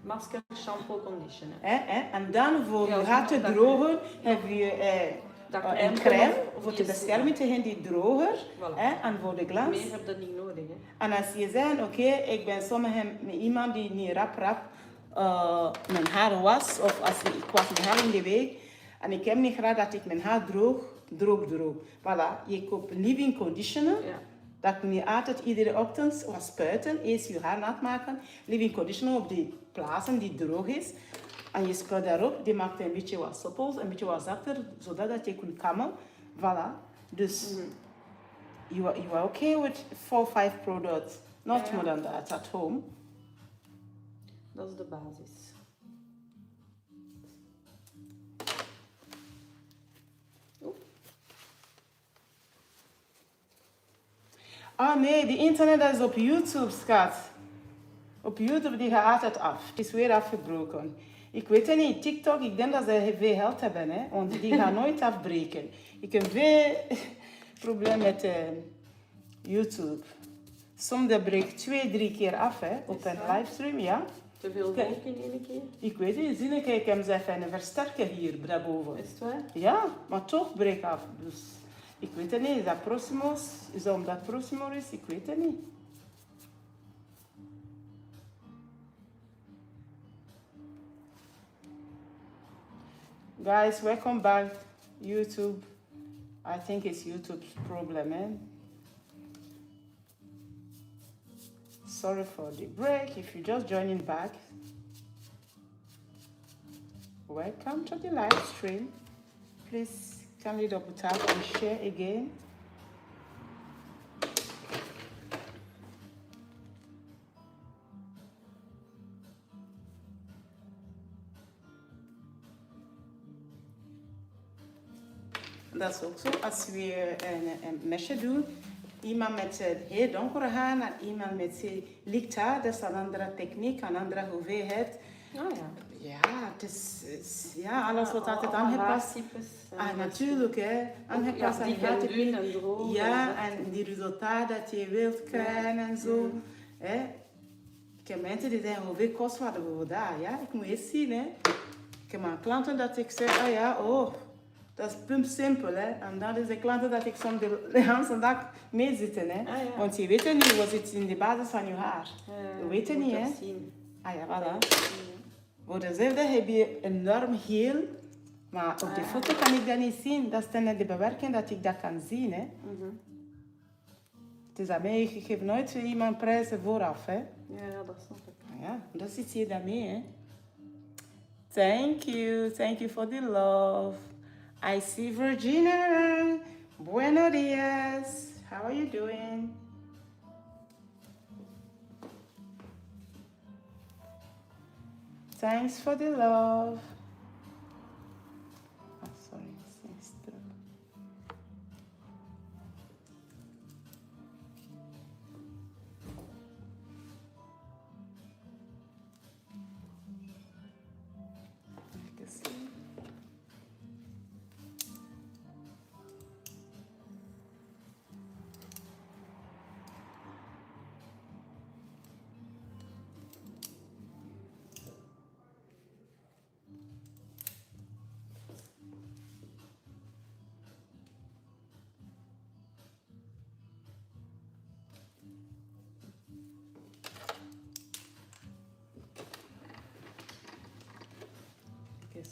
Masker, shampoo, conditioner. En dan voor je haar te drogen heb je een crème voor te beschermen tegen die droger. Voilà. En voor de glans. Meer heb je dat niet nodig. Hè? En als je zegt, oké, ik ben iemand die niet rap mijn haar was. Of als ik was mijn haar in de week. En ik heb niet graag dat ik mijn haar droog. Voilà, je koopt leave-in conditioner. Ja. Dat kun je altijd iedere ochtend was spuiten. Eerst je haar nat maken. Leave-in conditioner op die plaatsen die droog is. En je spuit daarop. Die maakt een beetje wat soepel, een beetje wat zachter. Zodat je kunt kammen. Voilà. Dus you are okay with 4-5 products. Not more than that at home. Dat is de basis. Ah nee, die internet dat is op YouTube, schat. Op YouTube die gaat altijd af. Het is weer afgebroken. Ik weet het niet, TikTok, ik denk dat ze veel geld hebben, hè? Want die gaan nooit afbreken. Ik heb veel probleem met YouTube. Soms dat breekt 2-3 keer af, hè? Op een livestream, ja. Te veel volk in één keer? Ik weet het, zie ik heb ze even een versterker hier daarboven. Is het waar? Ja, maar toch breekt af. Dus ik weet het niet, is dat Proximos? Is dat omdat Proximo is? Ik weet het niet. Guys, welcome back. YouTube. I think it's YouTube's problem, eh? Sorry for the break. If you're just joining back, welcome to the live stream. Please kindly double tap and share again. Dat is ook zo. Als we een mesje doen, iemand met heel donkere haar en iemand met licht haar, dat is een andere techniek, een andere hoeveelheid. Oh ja. Ja, het is ja, alles wordt altijd aangepast. Natuurlijk, hè. Aangepast aan je droog. Ja, en die resultaat dat je wilt krijgen en zo. Hè. Ik heb mensen die zeggen, hoeveel kost wat voor daar? Ja, ik moet eens zien, hè. Ik heb maar klanten dat ik zeg, dat is punt simpel, hè. En dat is de klanten dat ik soms de hele dag mee zitten, hè. Want je weet niet wat zit in de basis van je haar. Je weet het niet, hè. Ah ja, voilà. Voor dezelfde heb je enorm geel, maar op de foto kan ik dat niet zien. Dat is dan de bewerking dat ik dat kan zien, hè. Het is dat mij, ik geef nooit iemand prijzen vooraf, hè. Ja, dat snap ik. Ja, dat zit hier daarmee, hè. Thank you for the love. I see Virginia. Buenos dias. How are you doing? Thanks for the love. Oh, sorry.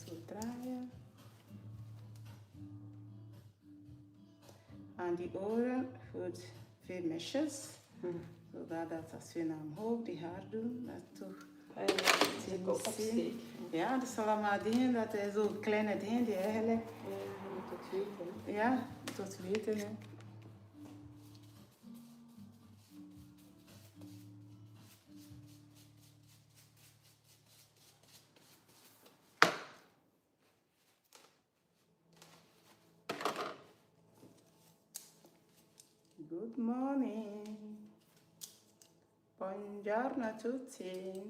Zo draaien. Aan die oren goed veel mesjes. Zodat als we naar omhoog die haar doen, dat toch opsteek. Ja, dat is allemaal dingen, dat is zo kleine dingen die eigenlijk... je moet het weten. Ja, tot weten. Hè. Good morning. Buongiorno a tutti.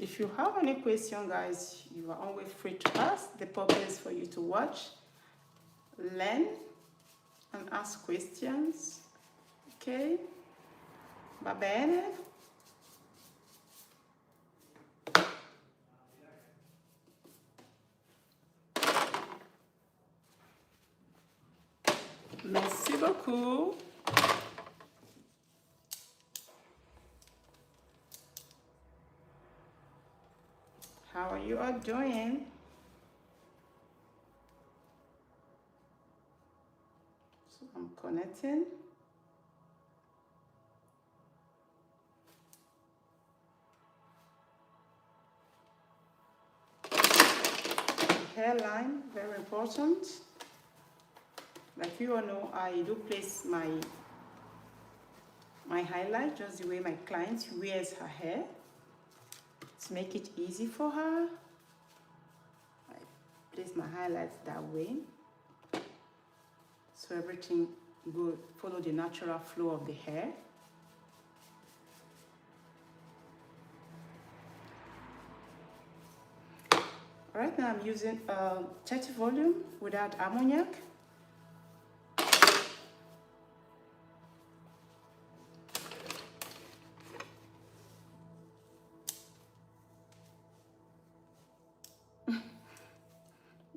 if you have any question, guys, you are always free to ask. The purpose is for you to watch, learn, and ask questions. Okay? Va bene? Merci beaucoup. How are you all doing? So I'm connecting. Hairline, very important. Like you all know, I do place my highlight just the way my client wears her hair to make it easy for her. I place my highlights that way, so everything good, follow the natural flow of the hair. Right now I'm using 30 volume without ammoniac.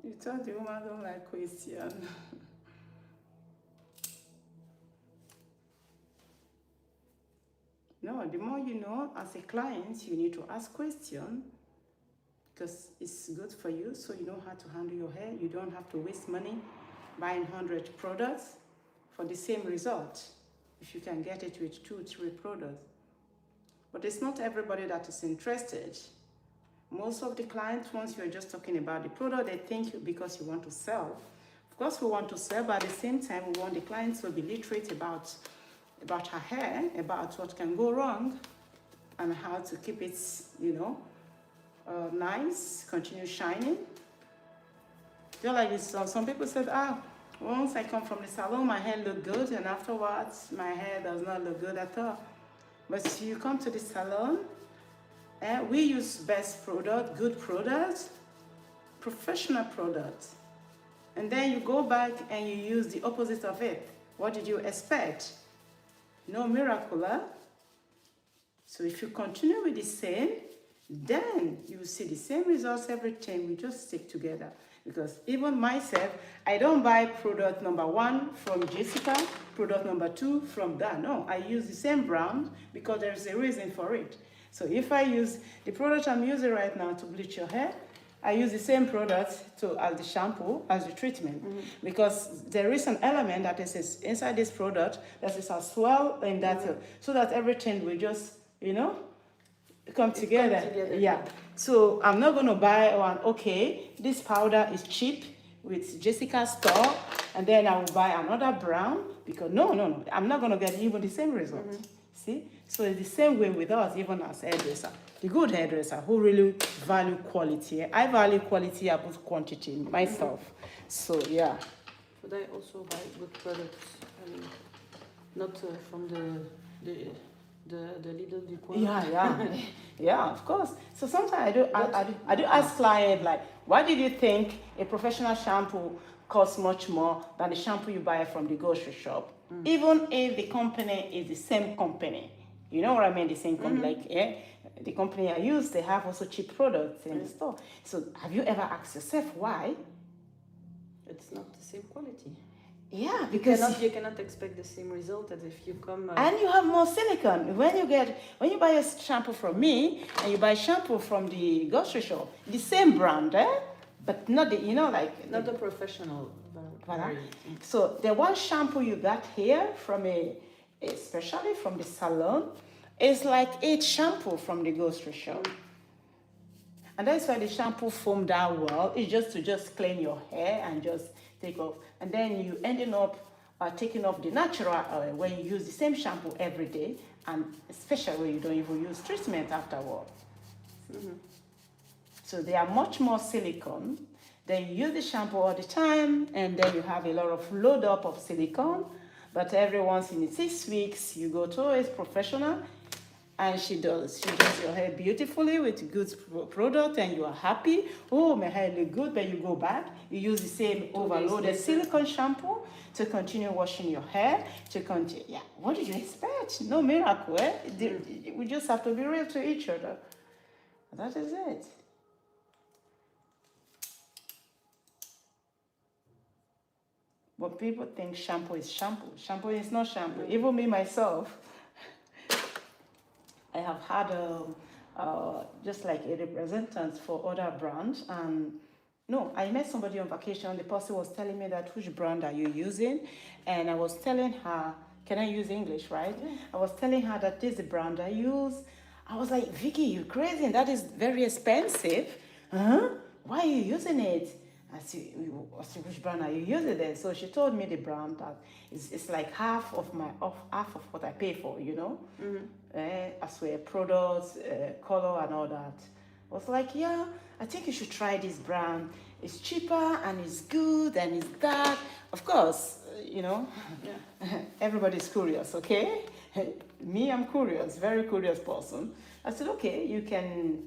You thought the woman don't like question. No, the more you know, as a client, you need to ask questions because it's good for you, so you know how to handle your hair. You don't have to waste money buying 100 products for the same result if you can get it with 2 or 3 products. But it's not everybody that is interested. Most of the clients, once you're just talking about the product, they think because you want to sell. Of course, we want to sell, but at the same time, we want the clients to be literate about her hair, about what can go wrong, and how to keep it, you know, nice, continue shining. Just like this, some people said, once I come from the salon, my hair look good, and afterwards, my hair does not look good at all. But you come to the salon, we use best product, good products, professional products. And then you go back and you use the opposite of it. What did you expect? No miracle, huh? So if you continue with the same, then you will see the same results every time. We just stick together. Because even myself, I don't buy product number 1 from Jessica, product number 2 from Dan. No, I use the same brand because there's a reason for it. So if I use the product I'm using right now to bleach your hair, I use the same product as the shampoo, as the treatment. Mm-hmm. Because there is an element that is inside this product that is as well in that, so that everything will just, you know, come together. Yeah. So I'm not going to buy one, okay, this powder is cheap with Jessica's store, and then I will buy another brand, because no, I'm not going to get even the same result. Mm-hmm. See? So it's the same way with us, even as hairdresser. The good hairdresser who really value quality. I value quality above quantity myself. Mm-hmm. So yeah. But I also buy good products. I mean, not from the little Dupois. Yeah, of course. So sometimes I do ask clients, like, why did you think a professional shampoo costs much more than the shampoo you buy from the grocery shop? Mm. Even if the company is the same company. You know what I mean? The same company, like, the company I use, they have also cheap products in the store. So have you ever asked yourself why? It's not the same quality. Yeah, because you cannot expect the same result as if you come. And you have more silicone. When you buy a shampoo from me and you buy shampoo from the grocery shop, the same brand, but not the, you know, like not the professional brand. Voilà. So the one shampoo you got here from especially from the salon, is like 8 shampoo from the grocery shop. And that's why the shampoo foam that well. It's just to clean your hair and just take off. And then you ending up taking off the natural oil when you use the same shampoo every day, and especially when you don't even use treatment afterward. Mm-hmm. So they are much more silicone. Then you use the shampoo all the time, and then you have a lot of load up of silicone. But every once in 6 weeks, you go to a professional, and she does your hair beautifully with good product, and you are happy. Oh, my hair look good, but you go back, you use the same overloaded silicone shampoo to continue washing your hair, to continue. Yeah, what did you expect? No miracle, eh? We just have to be real to each other. That is it. But people think shampoo is shampoo. Shampoo is not shampoo. Even me myself, I have had just like a representative for other brands, and no, I met somebody on vacation. The person was telling me that which brand are you using, and I was telling her, can I use English, right? Yeah. I was telling her that this is the brand I use. I was like, Vicky, you're crazy. That is very expensive. Huh? Why are you using it? I said, which brand are you using then? So she told me the brand that it's like half of what I pay for, you know? As well, products, color and all that. I was like, yeah, I think you should try this brand. It's cheaper and it's good and it's that. Of course, you know, everybody's curious, okay? Me, I'm curious, very curious person. I said, okay, you can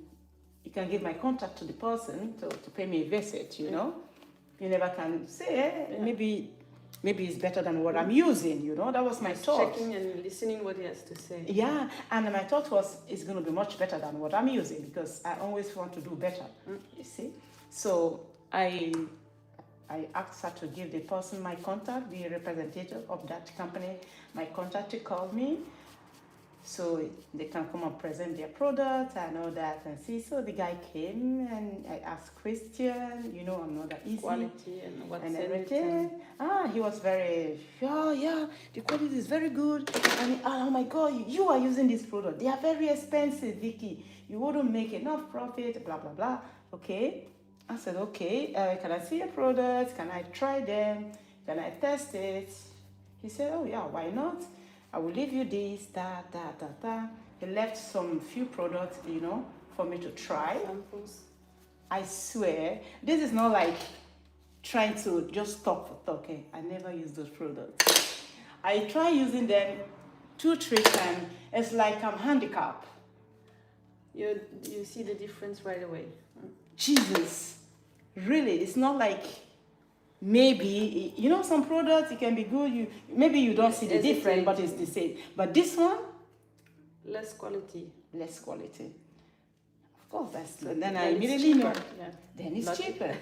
give my contact to the person to pay me a visit, you know. You never can say, maybe it's better than what I'm using, you know. That was my thought. Checking and listening what he has to say. Yeah, and my thought was it's going to be much better than what I'm using, because I always want to do better, you see. So I asked her to give the person my contact, the representative of that company, my contact, to call me, so they can come and present their product and all that and see. So the guy came and I asked question, you know, I'm not that easy. Quality and what's and in everything. it. He was very, yeah, the quality is very good. And oh my God, you are using this product. They are very expensive, Vicky. You wouldn't make enough profit, blah, blah, blah. Okay. I said, okay, can I see your products? Can I try them? Can I test it? He said, oh yeah, why not? I will leave you this, that. He left some few products, you know, for me to try. Samples. I swear, this is not like trying to just talk for talking. I never use those products. I try using them 2-3 times. It's like I'm handicapped. You see the difference right away. Jesus, really, it's not like maybe, you know, some products, it can be good, maybe you don't see the difference, but it's the same. But this one, less quality. Of course, then I immediately know. Yeah. Then it's cheaper.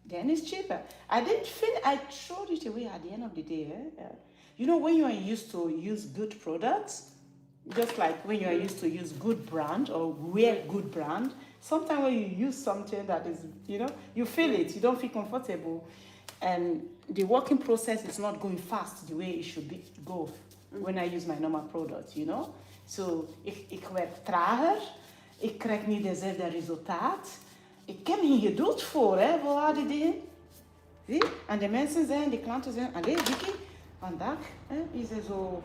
Then it's cheaper. I threw it away at the end of the day. You know, when you are used to use good products, just like when you are used to use good brand or wear good brand, sometimes when you use something that is, you know, you feel it, you don't feel comfortable, and the working process is not going fast the way it should go when I use my normal product, you know. So ik werk trager, ik krijg niet dezelfde resultaat. Ik heb hier geduld voor, voor al die dingen. Zie? En de mensen zijn, de klanten zijn, allee Vicky, vandaag is er zo...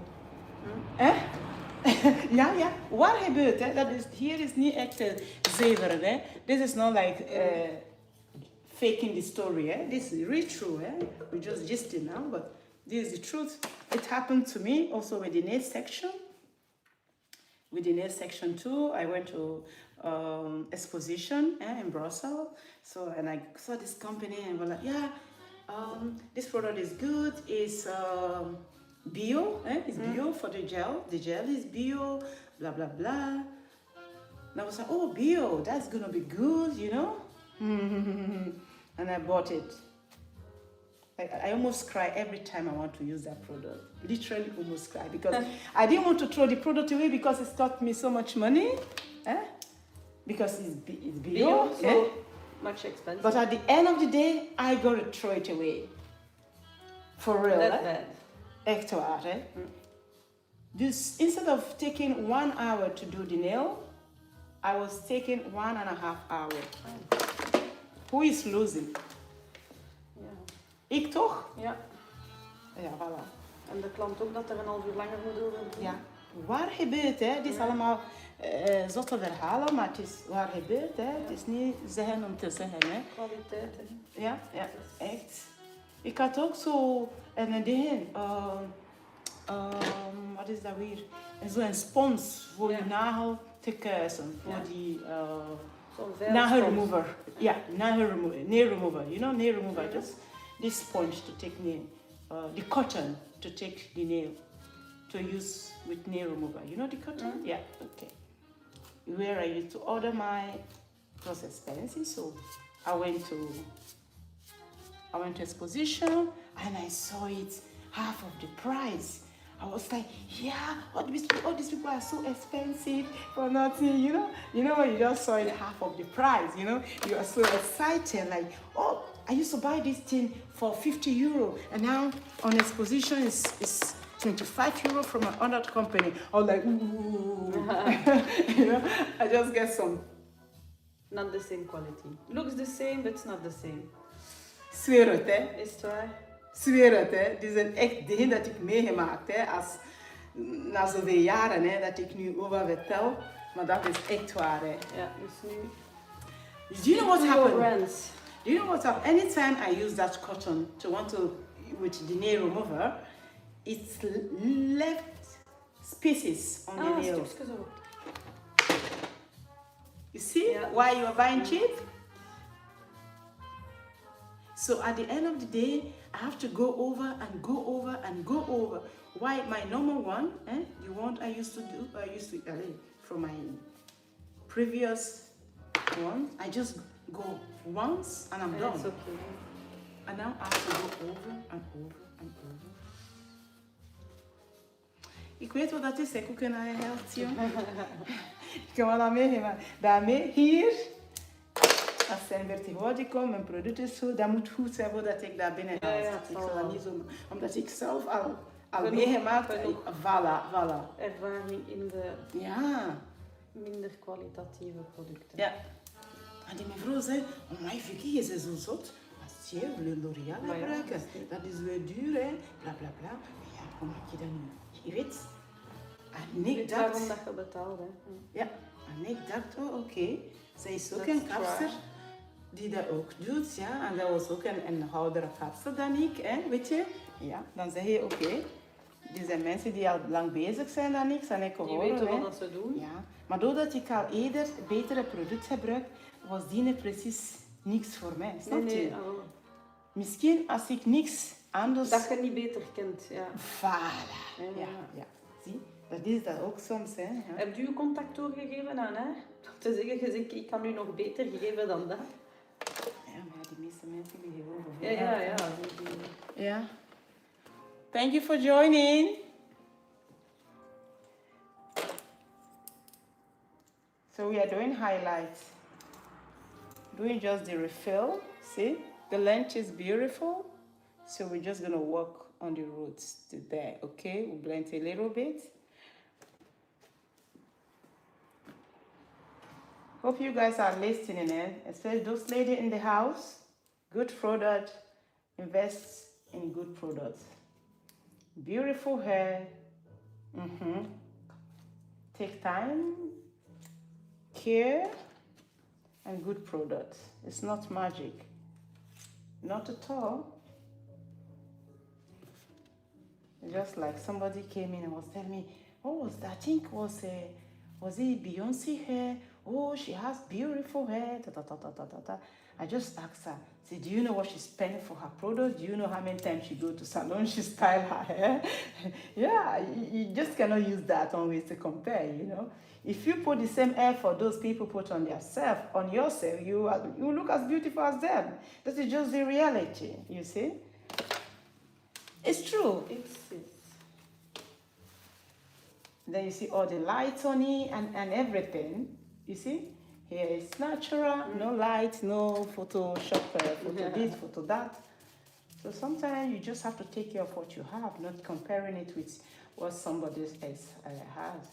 ja, wat gebeurt, dat is, hier is niet echt zever, This is not like faking the story, This is really true, We're just gisting now, but this is the truth. It happened to me also with the nail section. With the nail section too, I went to exposition in Brussels. So, and I saw this company and was like, yeah, this product is good. It's bio, it's bio for the gel. The gel is bio, blah, blah, blah. And I was like, oh, bio, that's gonna be good, you know? And I bought it. I almost cry every time I want to use that product. Literally almost cry, because I didn't want to throw the product away because it's cost me so much money. Because it's bio, so much expensive. But at the end of the day, I got to throw it away. For real, That's bad. Echt waar, Dus instead of taking 1 hour to do the nail, I was taking 1.5 hours. Who is losing? Ik toch? Ja. Ja, voilà. En de klant ook, dat er een half uur langer moet doen. Ja. Waar gebeurt, Het is allemaal zotte verhalen, maar het is waar gebeurt, Het is niet zeggen om te zeggen, Kwaliteit, Ja, echt. Ik had ook zo een ding, wat is dat weer? En zo'n spons voor Ja. je nagel te kuisen. Voor Ja. die Zo'n nail vuilspons. remover. Ja, nail remover. You know, nail remover. Mhm. Just this sponge to take nail. The cotton to take the nail. To use with nail remover. You know the cotton? Mhm. Yeah, okay. Where I used to order it was expensive, so I went to exposition and I saw it half of the price. I was like, yeah, all these people are so expensive for nothing, you know. You know when you just saw it half of the price, you know, you are so excited, like, oh, I used to buy this thing for 50 euro, and now on exposition is 25 euro from another company. I was like, ooh, you know, I just get some. Not the same quality. Looks the same, but it's not the same. Zweer het, hè? Is het waar? Zweer het, hè. Dit zijn echt dingen dat ik meegemaakt, hè. Als, na zoveel jaren, hè, dat ik nu over vertel. Maar dat is echt waar, hè. Ja, dus nu... Do you know what Your happened? brands. Do you know what happened? Anytime I use that cotton with the nail remover, it's left spaces on the nail. Stukjes op. You see Yeah. why you are buying cheap? So at the end of the day, I have to go over and go over and go over. Why my normal one, the one I used to from my previous one, I just go once and I'm And done. it's okay. And now I have to go over and over and over. Ik weet wat dat is, hè, koeken aan je helft, joh. Ik kan wel aan meegeven. Daarmee, hier, als zijn vertegenwoordiging komt, mijn product is zo, dat moet goed zijn voordat ik daar binnen ga. Ja, ja, Ik zal zal dat wel. niet zo, omdat ik zelf al Genoeg, meegemaakt heb. genoeg. Voilà. Ervaring in de Ja. minder kwalitatieve producten. Ja. En die mevrouw zei, oh my Vicky, je bent zo zot. Als je L'Oréal Maar ja, gebruiken, dat is niet- dat is weer duur, hè. Bla bla bla. Maar ja, hoe maak je dat nu? Je weet. En ik Weet dacht... waarom dat je betaalt, hè. Ja, en ik dacht, oh oké. Zij is ook Let's een kapster die dat ook doet, ja. En dat was ook een oudere kapster dan ik, hè, weet je. Ja, dan zeg je, oké. Die zijn mensen die al lang bezig zijn dan ik, en ik Die horen, weten hè. wat dat ze doen. Ja, maar doordat ik al eerder betere product gebruik, was die precies niks voor mij, snap je? Nee. Misschien als ik niks anders... Dat je niet beter kent, ja. Voilà. Ja. Ja. Zie, dat is dat ook soms, hè. Ja. Heb je contact doorgegeven aan haar? Te zeggen, je zegt, ik kan u nog beter geven dan dat. Ja, maar die meeste mensen die geloven. Ja. Yeah. Thank you for joining. So we are doing highlights. Doing just the refill. See, the length is beautiful. So we're just gonna work on the roots to there. Okay, we'll blend a little bit. Hope you guys are listening, especially those ladies in the house. Good product, invest in good products. Beautiful hair. Take time, care, and good products. It's not magic. Not at all. Just like somebody came in and was telling me, oh, I think was it Beyonce hair? Oh, she has beautiful hair. I just asked her, say, do you know what she's spending for her product? Do you know how many times she go to salon, she style her hair? Yeah, you just cannot use that always to compare, you know. If you put the same effort those people put on yourself, you look as beautiful as them. That is just the reality, you see. It's true. It's Then you see all the lights on it and everything. You see? Here is natural, no light, no Photoshop, photo this, photo that. So sometimes you just have to take care of what you have, not comparing it with what somebody else has.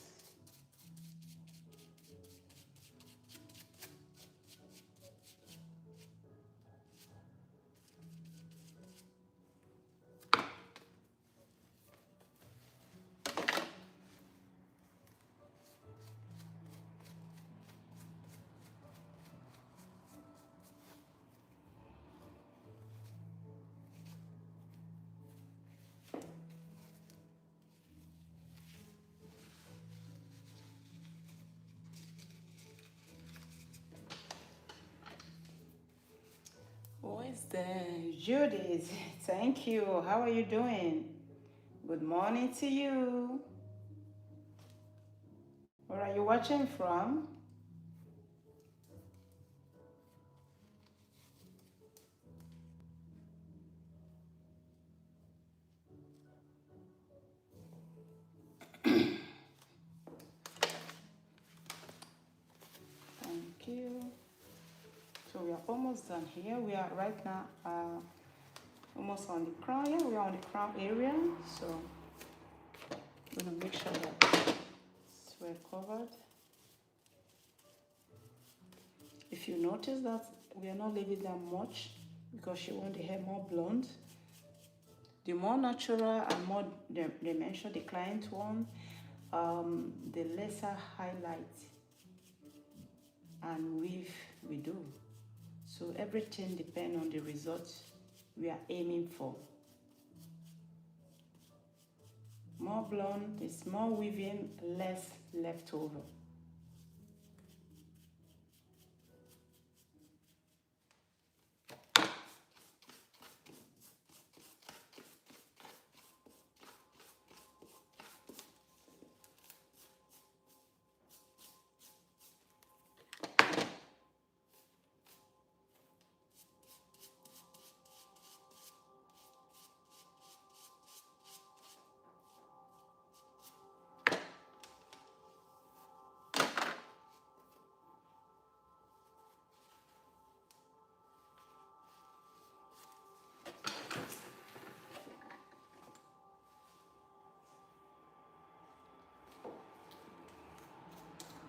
Judith, thank you. How are you doing? Good morning to you. Where are you watching from? Thank you. So we are almost done here. We are right now almost on the crown. Yeah, we are on the crown area. So I'm gonna make sure that it's well covered. If you notice that we are not leaving that much because she wants the hair more blonde. The more natural and more dimension the client wants, the lesser highlight and weave we do. So everything depends on the result we are aiming for. More blonde is more weaving, less leftover.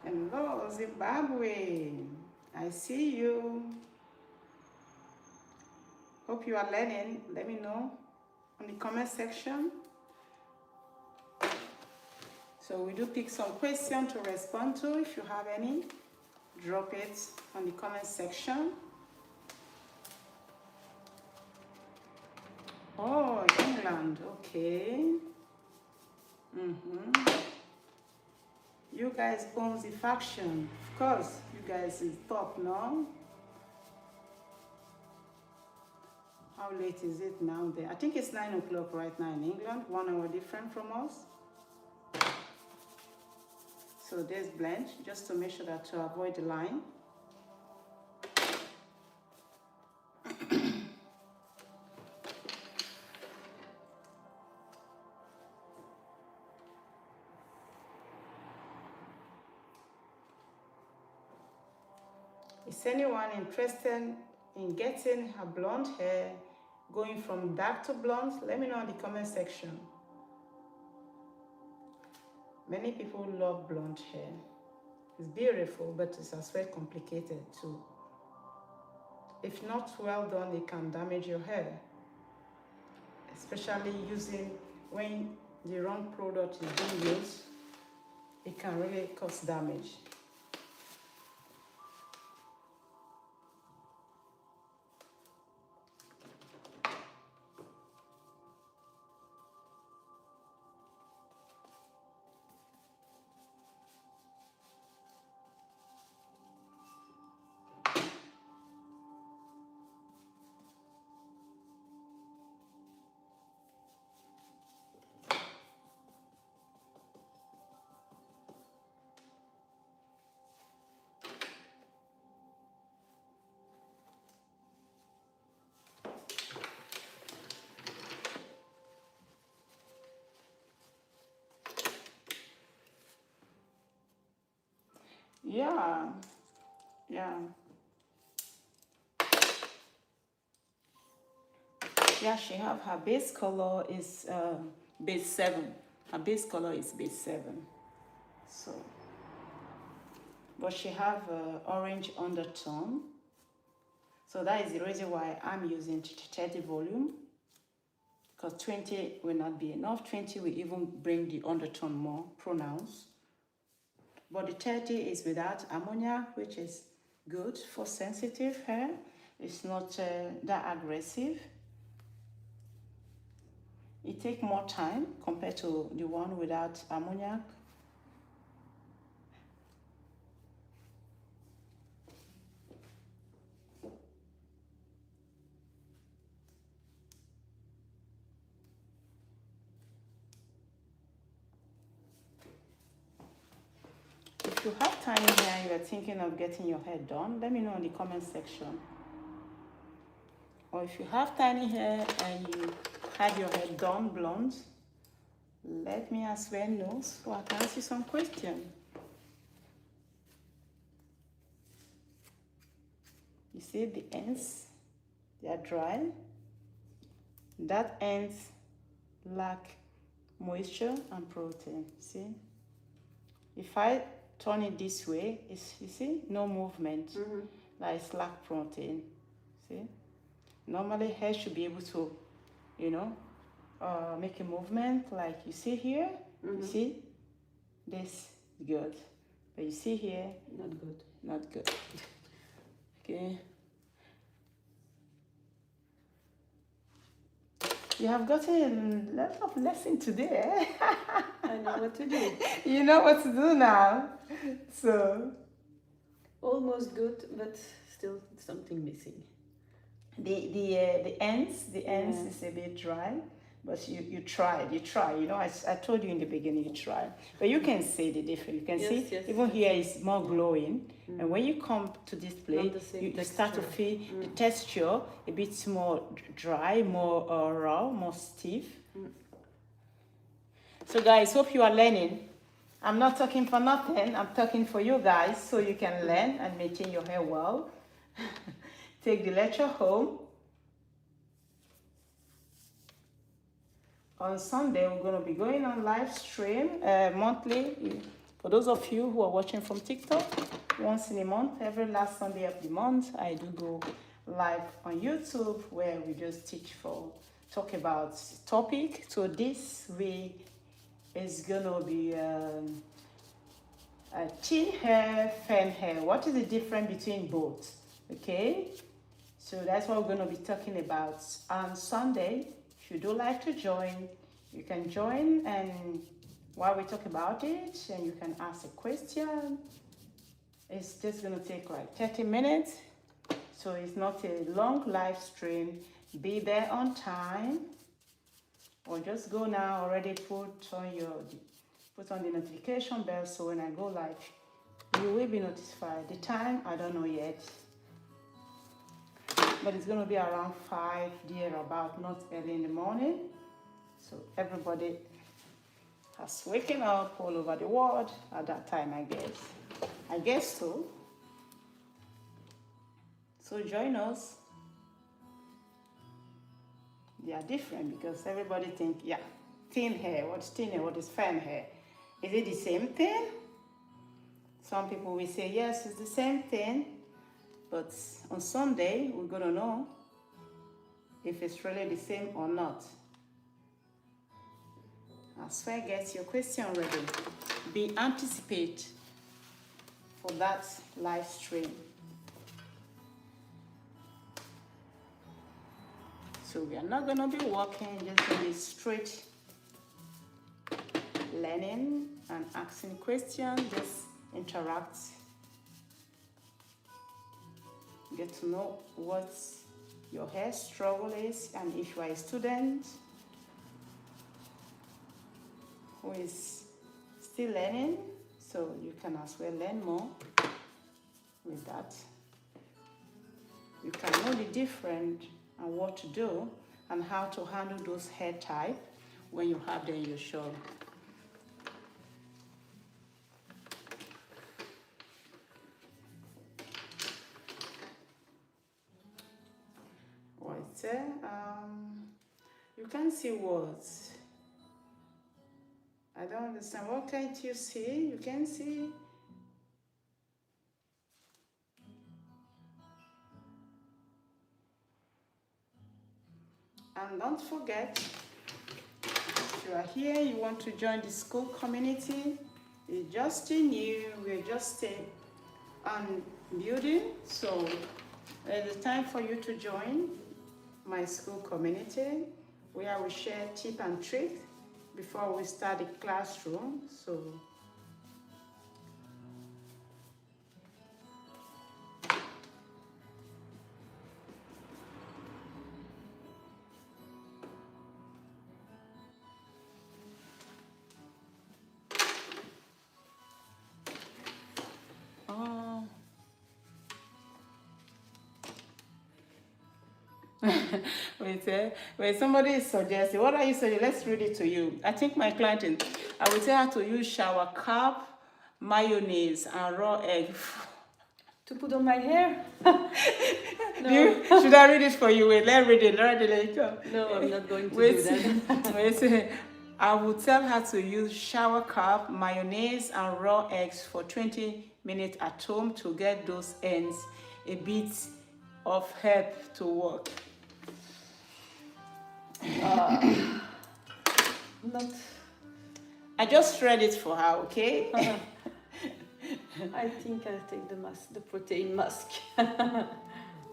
Hello, Zimbabwe. I see you. Hope you are learning. Let me know on the comment section. So we do pick some questions to respond to. If you have any, drop it on the comment section. Oh, England. Okay. You guys own the faction. Of course, you guys is top now. How late is it now there? I think it's 9 o'clock right now in England, 1 hour different from us. So there's blend, just to make sure that to avoid the line. Is anyone interested in getting her blonde hair going from dark to blonde? Let me know in the comment section. Many people love blonde hair. It's beautiful, but it's as well complicated too. If not well done, it can damage your hair. Especially using when the wrong product is being used, it can really cause damage. Yeah. Yeah, she have her base color is base 7. Her base color is base 7. So, but she have orange undertone. So that is the reason why I'm using 30 volume. Because 20 will not be enough. 20 will even bring the undertone more pronounced. But the 30 is without ammonia, which is good for sensitive hair. It's not that aggressive. It takes more time compared to the one without ammoniac. you have tiny hair and you're thinking of getting your hair done, let me know in the comment section. Or if you have tiny hair and you had your hair done blonde, let me as well know so I can ask you some questions. You see the ends, they are dry. That ends lack moisture and protein. See? If I turn it this way, it's, you see, no movement. Like it's lack protein. See? Normally hair should be able to, you know, make a movement like you see here. You see? This is good. But you see here? Not good. Not good. Okay. You have gotten a lot of lesson today. I know what to do. You know what to do now. So Almost good, but still something missing. the ends is a bit dry, but you try. You know, I told you in the beginning, you try. But you can see the difference. You can see even here is more glowing. And when you come to this place, you start to feel the texture a bit more dry, more raw, more stiff. So guys, hope you are learning. I'm not talking for nothing. I'm talking for you guys so you can learn and maintain your hair well. Take the lecture home. On Sunday, we're going to be going on live stream monthly. For those of you who are watching from TikTok, once in a month, every last Sunday of the month, I do go live on YouTube where we just talk about topic. So this week is going to be thin hair, fan hair. What is the difference between both? Okay, so that's what we're going to be talking about on Sunday. If you do like to join, you can join, and while we talk about it, and you can ask a question. It's just going to take like 30 minutes, so it's not a long live stream. Be there on time, or just go now. Already put on the notification bell, so when I go live, you will be notified. The time, I don't know yet, but it's going to be around 5 there about, not early in the morning. So everybody has waken up all over the world at that time, I guess so. So join us. They are different because everybody think, yeah, thin hair, what's thin hair, what is fan hair? Is it the same thing? Some people will say, yes, it's the same thing. But on Sunday, we're going to know if it's really the same or not. As well, get your question ready. Be anticipate for that live stream. So we are not going to be walking, just going to be straight learning and asking questions, just interact. Get to know what your hair struggle is, and if you are a student who is still learning, so you can as well learn more with that. You can know the difference and what to do and how to handle those hair type when you have them in your shop. You can see words. I don't understand. What can't you see? You can see. And don't forget, if you are here, you want to join the school community, it's just new. We're just on building, so it's time for you to join my school community where we share tips and tricks before we start the classroom. So When somebody is suggesting, what are you suggesting? Let's read it to you. I think my client, I will tell her to use shower cap, mayonnaise, and raw egg. To put on my hair? Should I read it for you? Wait, let's read it. Let it go. No, I'm not going to do that. Wait, I will tell her to use shower cap, mayonnaise, and raw eggs for 20 minutes at home to get those ends a bit of help to work. Not. I just read it for her, okay? I think I'll take the mask, the protein mask.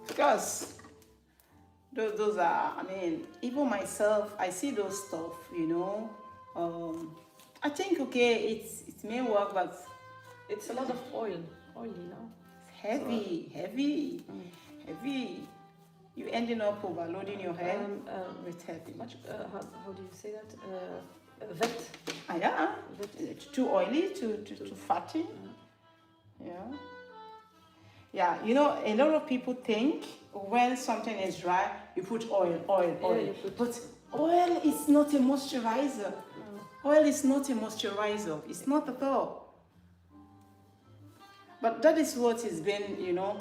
Because those are, I mean, even myself, I see those stuff, you know. I think, okay, it may work, but it's a lot of oil, you know. It's heavy. You ending up overloading your hair with heavy. Much, how do you say that? Vet. Yeah. Vet. It's too oily, too fatty. Yeah, you know, a lot of people think when something is dry, you put oil. But oil is not a moisturizer. Oil is not a moisturizer. It's not at all. But that is what is being, you know,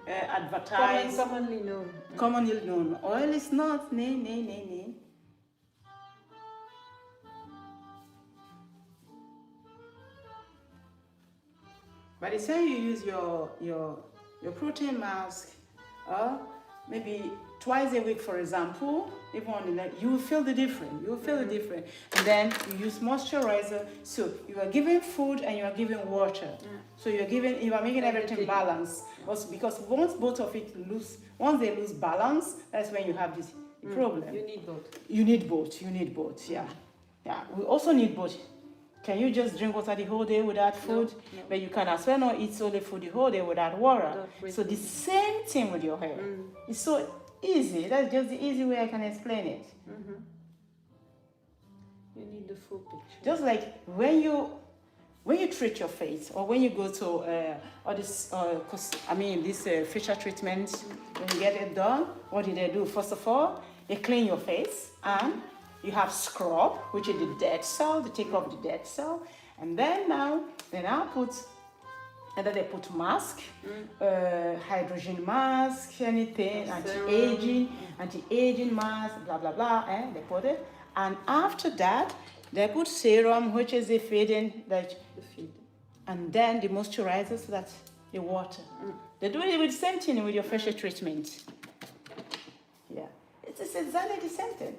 advertised. Commonly known. Commonly known. Oil is not. Nay. By the time you use your protein mask, maybe twice a week, for example, even on the night, you will feel the difference. And then you use moisturizer. So you are giving food and you are giving water. So you are making everything balanced. Also, because once both of it once they lose balance, that's when you have this problem. You need both. Yeah. We also need both. Can you just drink water the whole day without food? No. But you can as well not eat solid food the whole day without water. So the same thing with your hair. It's so easy. That's just the easy way I can explain it. You need the full picture. Just like when you treat your face, or when you go to this facial treatment, when you get it done, what do they do? First of all, they clean your face and you have scrub, which is the dead cell. They take off the dead cell, and then they put mask, hydrogen mask, anything, anti-aging mask, blah blah blah. They put it, and after that they put serum, which is the feeding, and then the moisturizer, so that's the water. They do it with the same thing with your facial treatment. Yeah, it's exactly the same thing.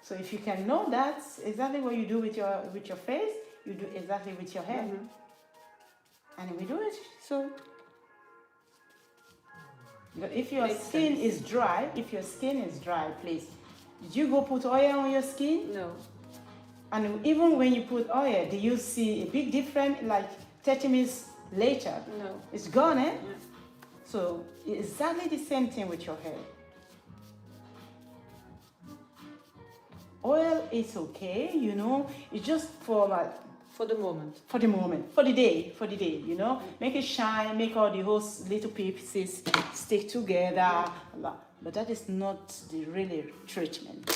So if you can know that exactly what you do with your face, you do exactly with your hair. And we do it. So if your skin is dry, please, did you go put oil on your skin? No. And even when you put oil, do you see a big difference like 30 minutes later? No. It's gone, eh? Yeah. So exactly the same thing with your hair. Oil is okay, you know, it's just for the moment. For the day, you know. Make it shine, make all the whole little pieces stick together. But that is not the really treatment.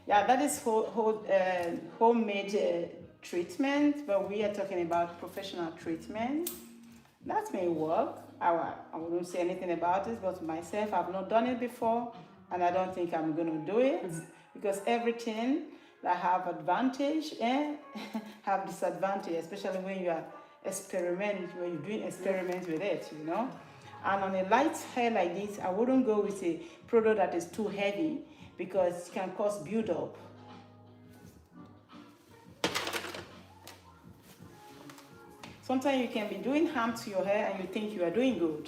Yeah, that is homemade treatment, but we are talking about professional treatment. That may work. I wouldn't say anything about it, but myself, I've not done it before, and I don't think I'm going to do it, because everything that have advantage have disadvantage, especially when you are when you're doing experiments with it, you know. And on a light hair like this, I wouldn't go with a product that is too heavy, because it can cause build-up. Sometimes you can be doing harm to your hair and you think you are doing good.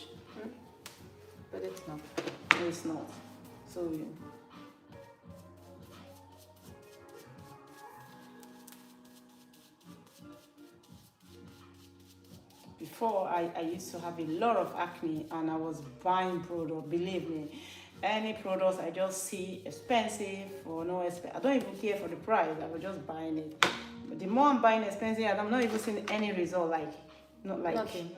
But it's not. No, it's not. So, before I used to have a lot of acne and I was buying products, believe me. Any products I just see expensive or no expensive, I don't even care for the price, I was just buying it. But the more I'm buying expensive, and I'm not even seeing any result, nothing.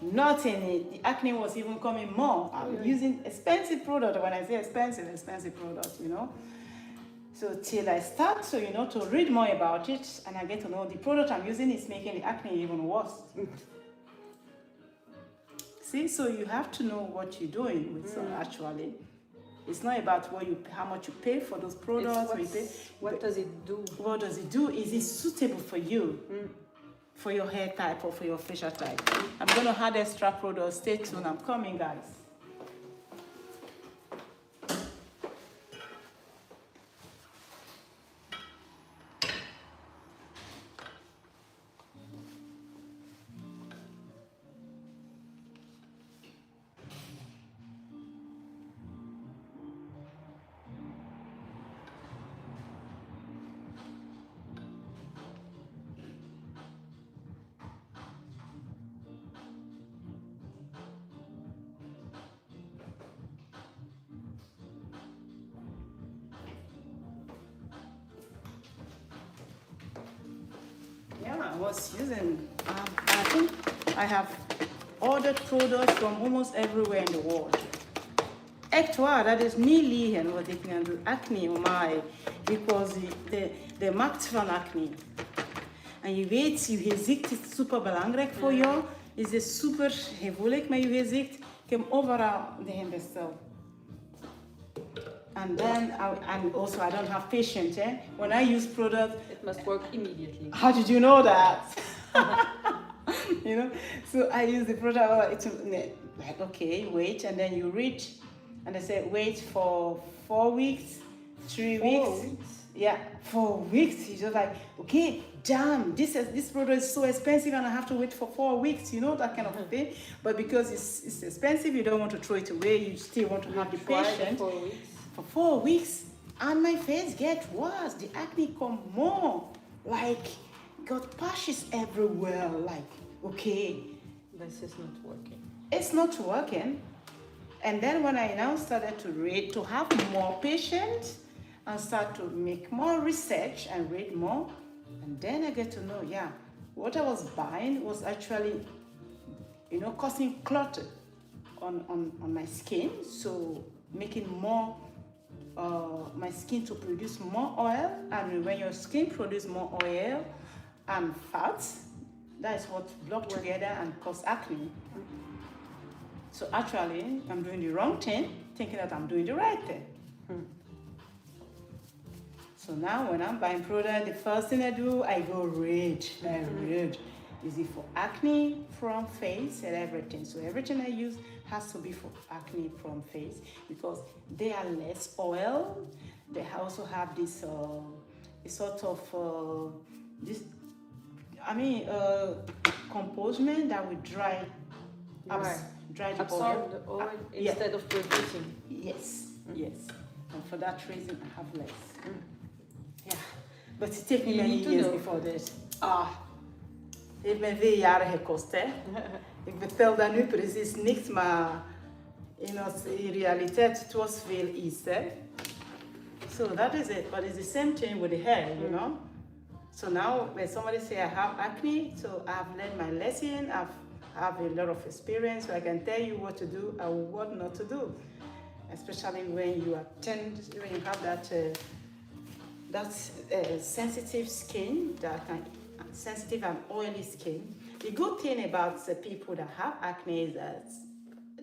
The acne was even coming more. I'm using expensive product. When I say expensive product, you know. So till I start, so you know, to read more about it, and I get to know the product I'm using is making the acne even worse. See, so you have to know what you're doing with actually. It's not about how much you pay for those products. What does it do? What does it do? Is it suitable for you? For your hair type or for your facial type? I'm going to add extra products. Stay tuned. I'm coming, guys. I was using, I think I have ordered products from almost everywhere in the world. Echt waar, dat is niet liegen wat ik nu doe. Acne, my, because de maakt van acne. En je weet, je gezicht is super belangrijk voor jou. Is het super gevoelig met je gezicht. Ik heb overal de besteld. And then, and also I don't have patience. When I use product, it must work immediately. How did you know that? You know, so I use the product. It's like, okay, wait, and then you read, and they say wait for 4 weeks, 3 weeks. 4 weeks. Yeah, 4 weeks. You're just like, okay, damn, this product is so expensive, and I have to wait for 4 weeks. You know, that kind of thing. But because it's expensive, you don't want to throw it away. You still want to have the patience. 4 weeks. For 4 weeks, and my face gets worse. The acne come more, like got patches everywhere. Like, okay, this is not working. It's not working. And then when I now started to read, to have more patience, and start to make more research and read more, and then I get to know, what I was buying was actually, you know, causing clutter on my skin. So making more. My skin to produce more oil, and when your skin produces more oil and fats, that is what block together and cause acne. So actually, I'm doing the wrong thing, thinking that I'm doing the right thing. So now when I'm buying product, the first thing I do, I go read. I read. Is it for acne, from face, and everything? So everything I use has to be for acne, from face, because they are less oil. They also have this sort of composement that will dry the absorb the oil instead of producing. Yes, yes. And for that reason, I have less. Yeah, but it took me many years before this. Heeft mij veel jaren gekost, hè. Ik vertel dat nu precies niks, maar in realiteit het was veel iets, hè. So that is it, but it's the same thing with the hair, you know. So now when somebody say I have acne, so I've learned my lesson, I have a lot of experience, so I can tell you what to do and what not to do. Especially when you have that sensitive skin, sensitive and oily skin. The good thing about the people that have acne is that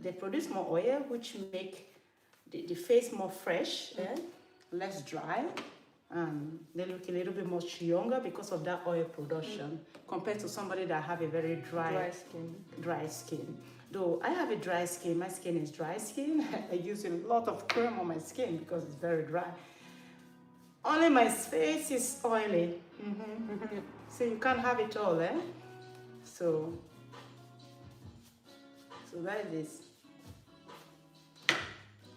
they produce more oil, which make the face more fresh, less dry, and they look a little bit much younger because of that oil production compared to somebody that have a very dry skin. Though I have a dry skin, my skin is dry skin. I use a lot of cream on my skin because it's very dry. Only my face is oily. So you can't have it all, eh? So that is.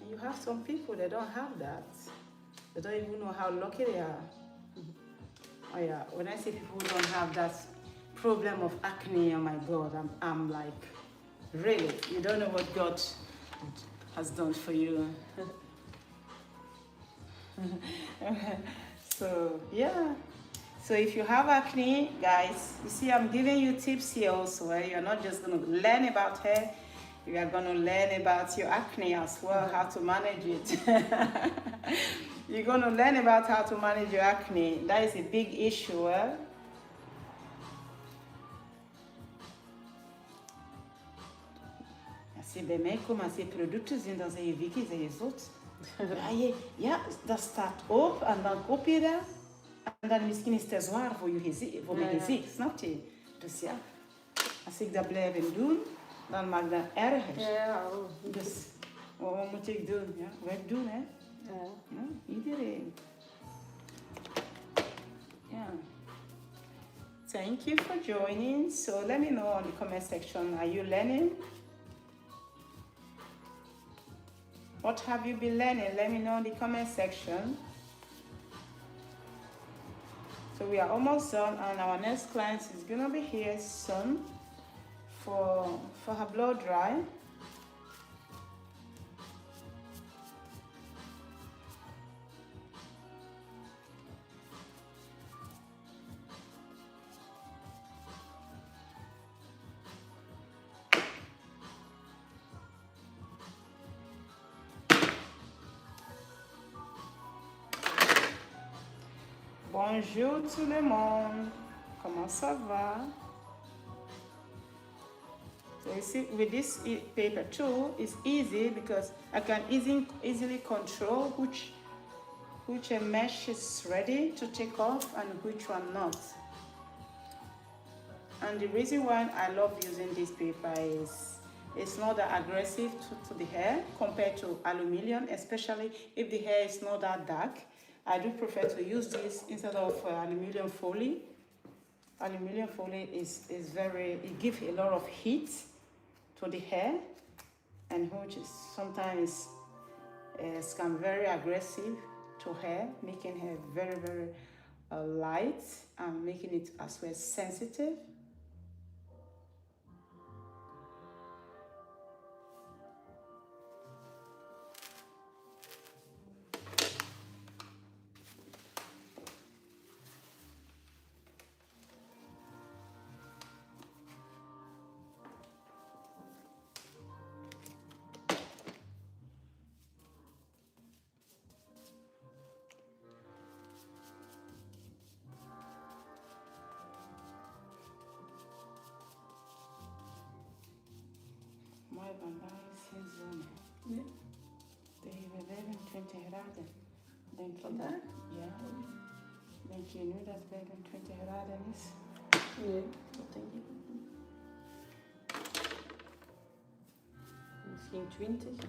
And you have some people that don't have that. They don't even know how lucky they are. Oh yeah, when I say people who don't have that problem of acne. Oh my God, I'm like, really, you don't know what God has done for you. So yeah. So if you have acne, guys, you see I'm giving you tips here also. You're not just going to learn about hair, you are going to learn about your acne as well, how to manage it. You're going to learn about how to manage your acne. That is a big issue. Als je bij mij komt en je producten zien, dan zeg je Vicky, zeg je zot. Ja, dat staat op en dan koop je dat. En dan misschien is het te zwaar voor, je gezicht, voor mijn gezicht, snap je? Dus ja, als ik dat blijf doen, dan maakt dat erger. Dus wat moet ik doen? Ja, werk doen, hè? Ja, iedereen. Ja. Thank you for joining. So let me know in the comment section, are you learning? What have you been learning? Let me know in the comment section. So we are almost done, and our next client is gonna be here soon for her blow dry. Bonjour tout le monde. Comment ça va? So you see, with this paper too, it's easy because I can easily control which mesh is ready to take off and which one not. And the reason why I love using this paper is it's not that aggressive to the hair compared to aluminium, especially if the hair is not that dark. I do prefer to use this instead of aluminium foil. Aluminium foil is very, it gives a lot of heat to the hair, and which is sometimes can very aggressive to hair, making hair very light and making it as well sensitive. Mooi, vandaag is geen zon. Nee. Tegen 25 graden. Denk je Vandaag? dat? Ja. Denk je nu dat het 25 graden is? Nee, dat denk ik niet. Misschien 20.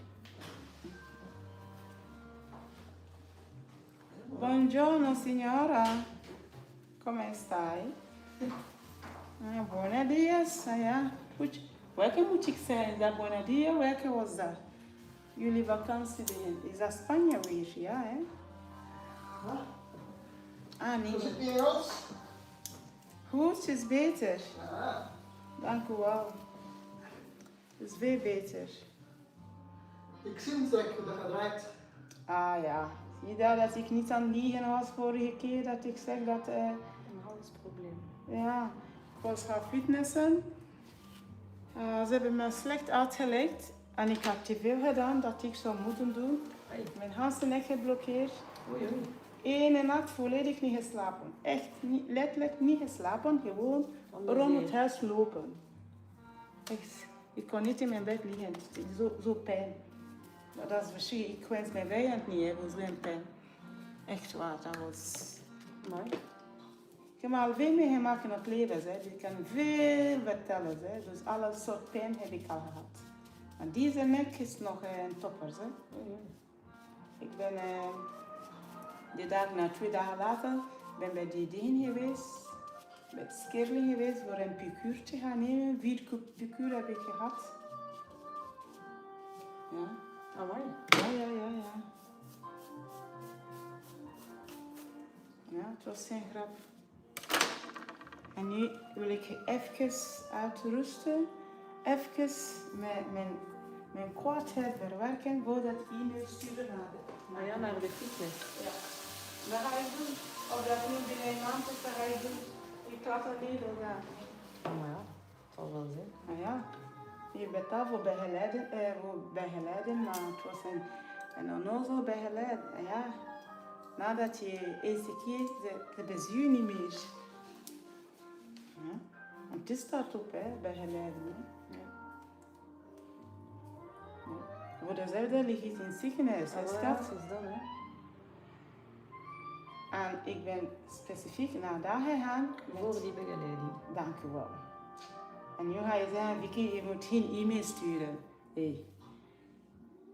Buongiorno signora. Come stai? Buenos dias. Ja. Welke moet ik zijn? Is dat buenos dias? Welke was dat? Jullie vakantie is dat Spanje weer? Ja, hè? Ah, nee. Is het weer rood? Goed, is beter. Ja. Dank u wel. Is veel beter. Ik zie het dat ik dat gedraaid. Ah ja. Zie je dat ik niet aan het liegen was vorige keer dat ik zeg dat... Een halsprobleem. Ja, ik was gaan fitnessen. Ze hebben me slecht uitgelegd en ik had te veel gedaan dat ik zou moeten doen. Mijn hele nek geblokkeerd. Oei, oei. Eén nacht volledig niet geslapen. Echt niet, letterlijk niet geslapen, gewoon rond het huis lopen. Echt, ik kon niet in mijn bed liggen, zo pijn. Maar dat is verschrikkelijk. Ik wens mijn vijand niet hebben, zo'n pijn. Echt waar, dat was... Maar, Ik heb al veel meegemaakt in het leven, dus ik kan veel vertellen. Dus alle soorten pijn heb ik al gehad. En deze nek is nog een topper. Ik ben de dag, 2 dagen later, ben bij die ding geweest, bij het skerling geweest voor een piqûre te gaan nemen. 4 piqûre heb ik gehad. Ja. amai. Ja. Ja, het was geen grap. En nu wil ik even uitrusten. Even mijn kwaadheid verwerken voordat e-mail sturen naar de... Maar ja, naar de fitness. Ja. Dat ga ik doen. Of dat nu binnen een maand is, dat ga ik doen. Ik laat dat niet doorgaan. Oh, maar ja, het zal wel zijn. Nou ja, je betaalt voor begeleiden, maar het was een onnozel begeleid. En ja, nadat je eerste keer, ze bezien je niet meer. Ja. Want het staat op, hè, begeleiden. Hè. Ja. Ja. Voor dezelfde lig je in het ziekenhuis, hè, schat? Is dat, hè? En ik ben specifiek naar daar gegaan. Voor die begeleiding. Dank u wel. En nu ga je zeggen, Vicky, je moet geen e-mail sturen. Hé.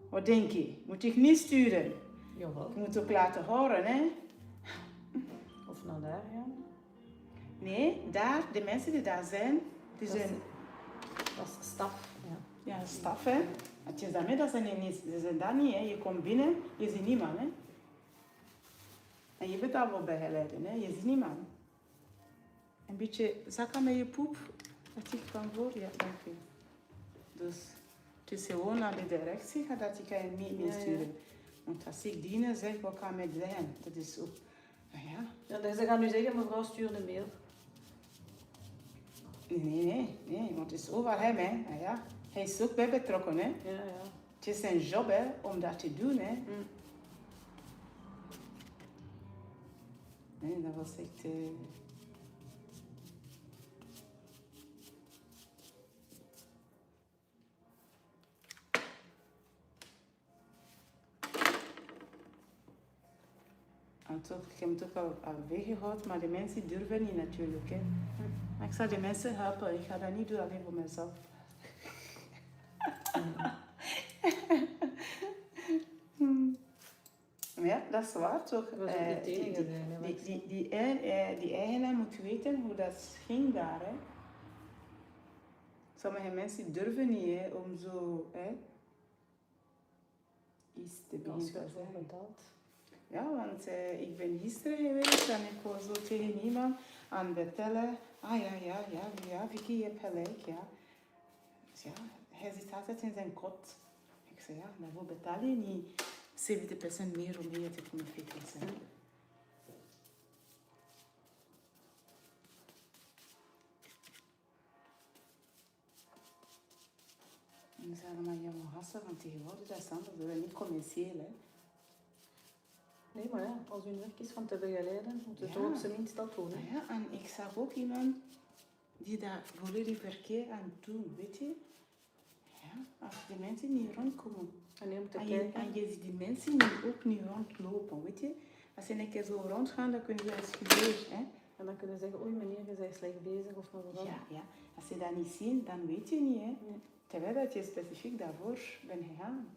Wat denk je? Moet ik niet sturen? Jawel. Je moet ook laten horen, hè? Of naar daar gaan. Nee, daar, de mensen die daar zijn, die Dat is- zijn... Dat is staf. Ja. Ja, staf, hè? Het is daarmee dat ze zijn daar niet, hè? Je komt binnen, je ziet niemand, hè? En je betaalt wel begeleiden, hè? Je ziet niemand. Een beetje zakken met je poep, dat ik kan voor, ja, dank u. Dus het is gewoon naar de directie gaat dat ik je niet meer sturen. Want als ik dienen zeg, wat kan met zijn? Dat is zo. Nou ja. Ja, dus ze gaan nu zeggen, mevrouw stuur de mail. Nee, want het is over hem, hè. Nou ja. Hij is ook bij betrokken, hè. Ja, ja. Het is zijn job, hè, om dat te doen, hè. Nee, dat was echt... En toch, ik heb het ook al weggehaald, maar de mensen durven niet natuurlijk, hè. Maar ik zal de mensen helpen, ik ga dat niet doen alleen voor mezelf. Maar ja, dat is waar toch. Dat was ook niet de enige zijn, hè, want- Die eigenaar moet weten hoe dat ging daar. Hè. Sommige mensen durven niet hè, om zo hè, iets te Als je beginnen. ervoor betaalt. Ja, want ik ben gisteren geweest en ik was zo tegen iemand aan het vertellen. Ah ja, Vicky, je hebt gelijk, ja. Dus ja, hij zit altijd in zijn kot. Ik zei, ja, daarvoor betaal je niet 70% meer om hier te kunnen fitnessen. En ze zeiden, maar je moet hassen, want tegenwoordig dat is anders, dat is niet commercieel, hè. Nee, maar ja, als hun werk is van te begeleiden, moet het Ja. ook op zijn minst dat doen. Hè. Nou ja, en ik zag ook iemand die daar volledig verkeer aan doen, weet je. Ja, als de mensen niet rondkomen. En nu om te En kijken. je ziet die mensen ook niet rondlopen, weet je. Als ze een keer zo rondgaan, dan kunnen ze excuseer, hè. En dan kunnen ze zeggen, oei meneer, je bent slecht bezig of mevrouw. Ja. Als ze dat niet zien, dan weet je niet, hè. Nee. Terwijl dat je specifiek daarvoor bent gegaan.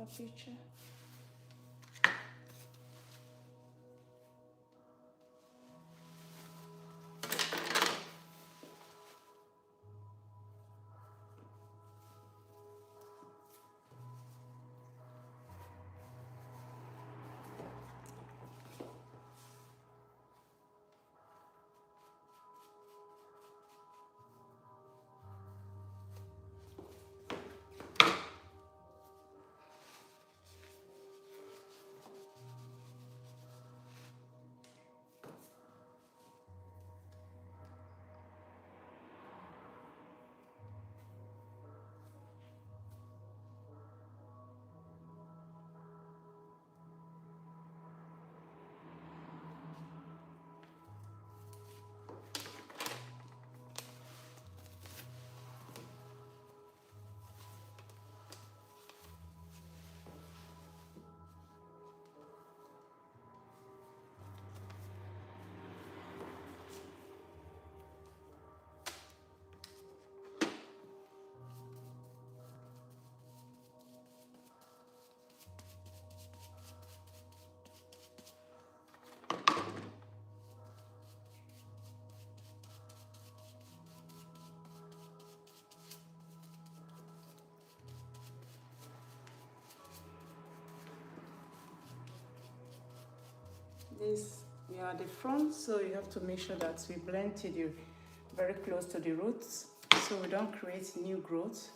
papiertje. This, we are the front, so you have to make sure that we blend to the very close to the roots, so we don't create new growth.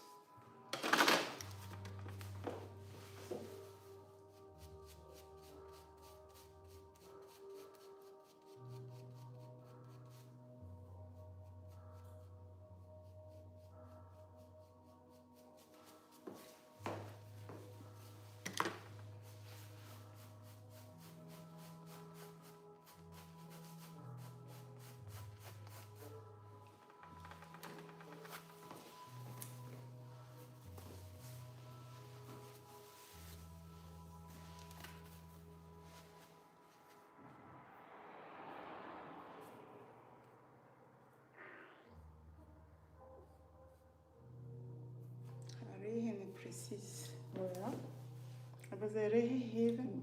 Regen precies. Oh ja. Hebben ze regen gegeven?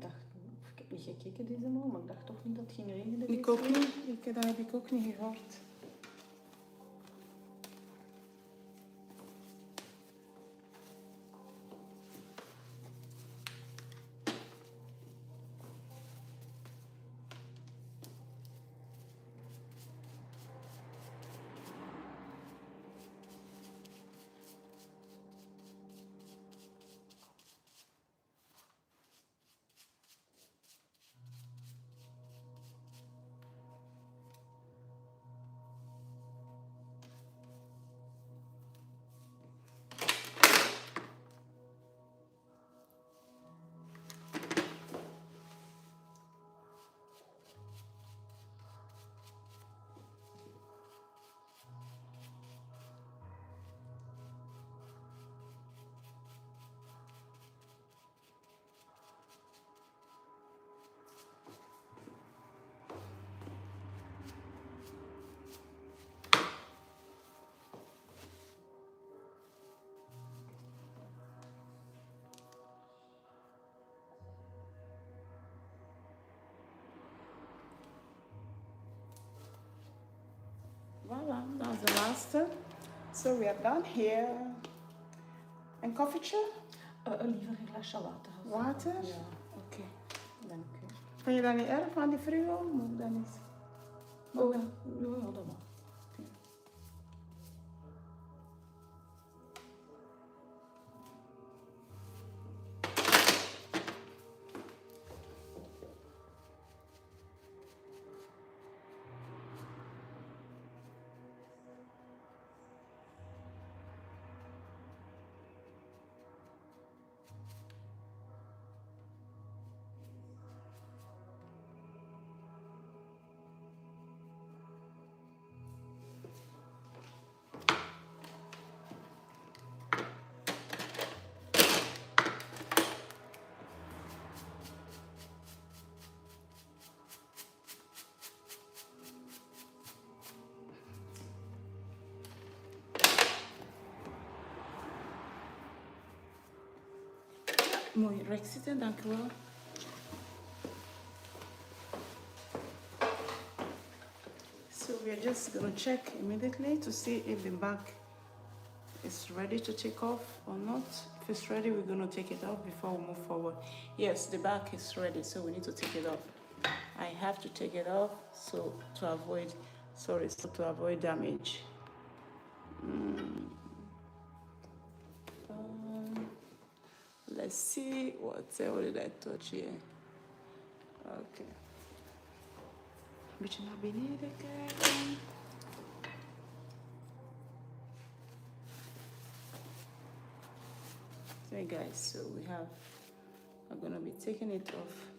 Ik heb niet gekeken deze morgen, maar ik dacht toch niet dat het ging regenen. Ik ook niet. Dat heb ik ook niet gehoord. Voilà, dat is de laatste. So we are done here. Een koffietje? Liever een glasje water. Water? Ja, Oké. dank u. Vind je dat niet erg van die frigo? Moet dat niet? Oh ja, ja, dat mag. Mooi recht zitten, dank u wel. So we're just gonna check immediately to see if the back is ready to take off or not. If it's ready, we're gonna take it off before we move forward. Yes, the back is ready, so we need to take it off. I have to take it off so to avoid, to avoid damage. Let's see what did I touch here? Okay. Beetje naar beneden kijken. Okay guys, so I'm gonna be taking it off.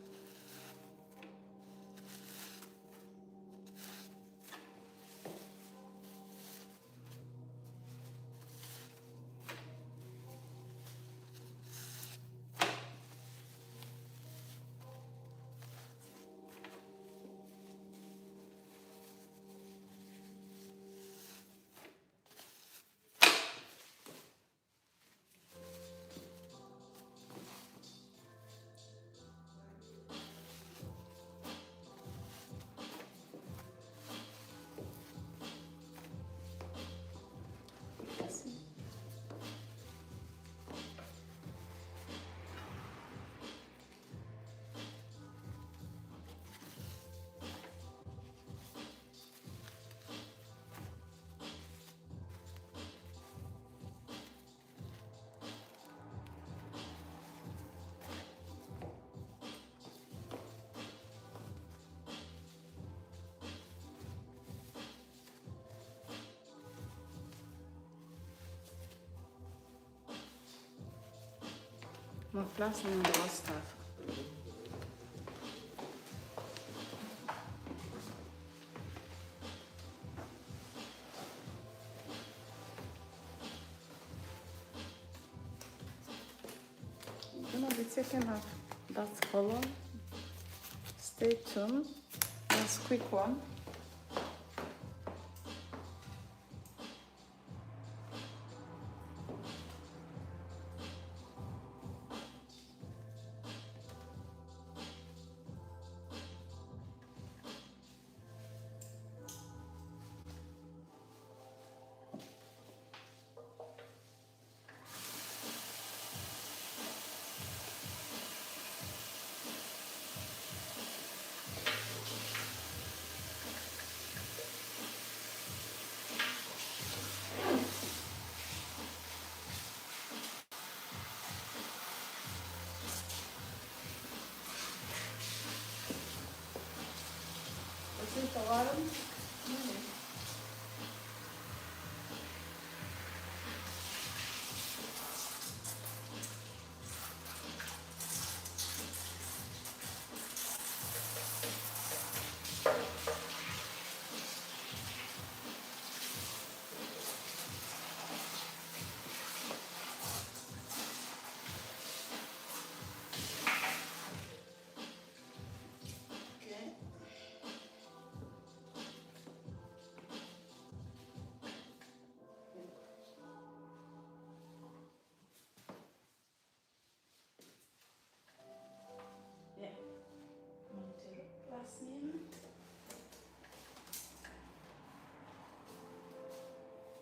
Maar plaats nu in de wastafel. I'm gonna be taking off that color. Stay tuned. That's a quick one. Is het te warm? Nee.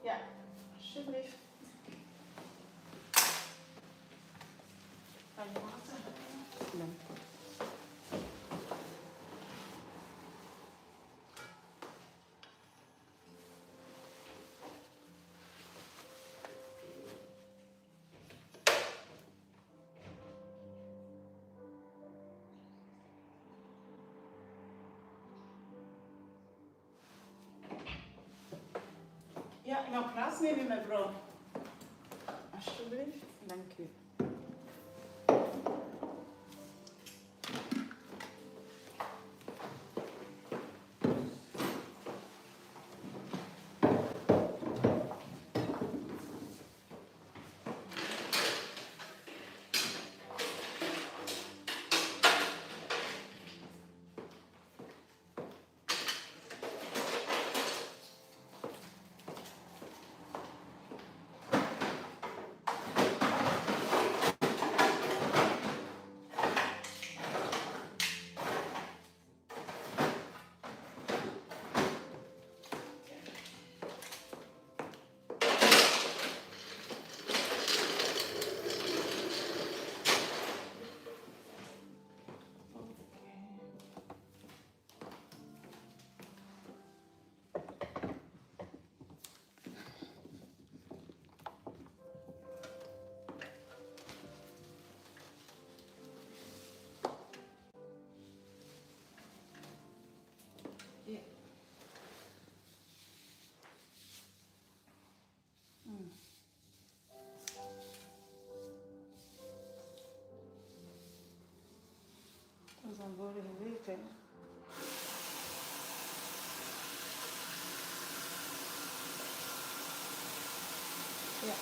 Ja, alsjeblieft. Kan je water? Nee. Ja, nog plaatsnemen mevrouw. Alsjeblieft, dank u. van vorige week, hè. Ja.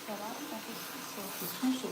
Ça va, ça fait ça. C'est tout ça.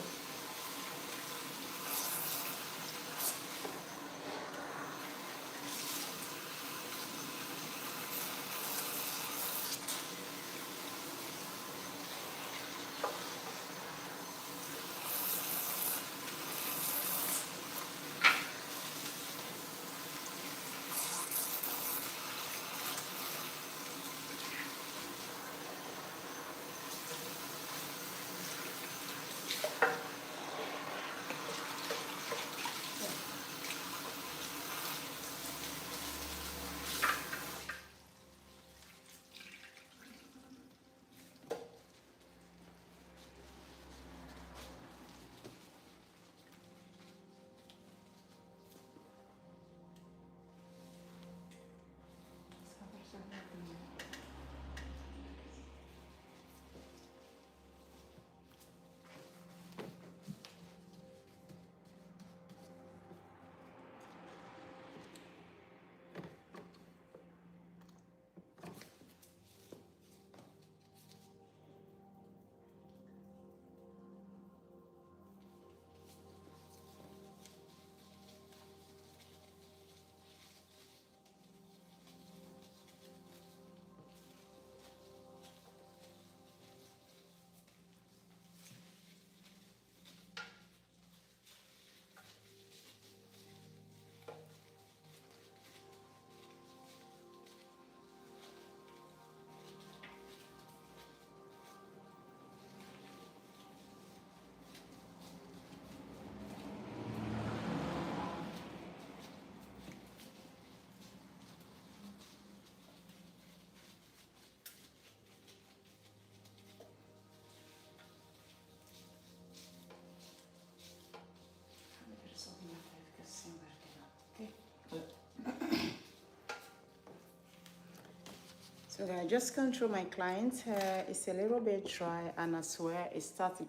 So I just control my client's hair. It's a little bit dry, and I swear it starts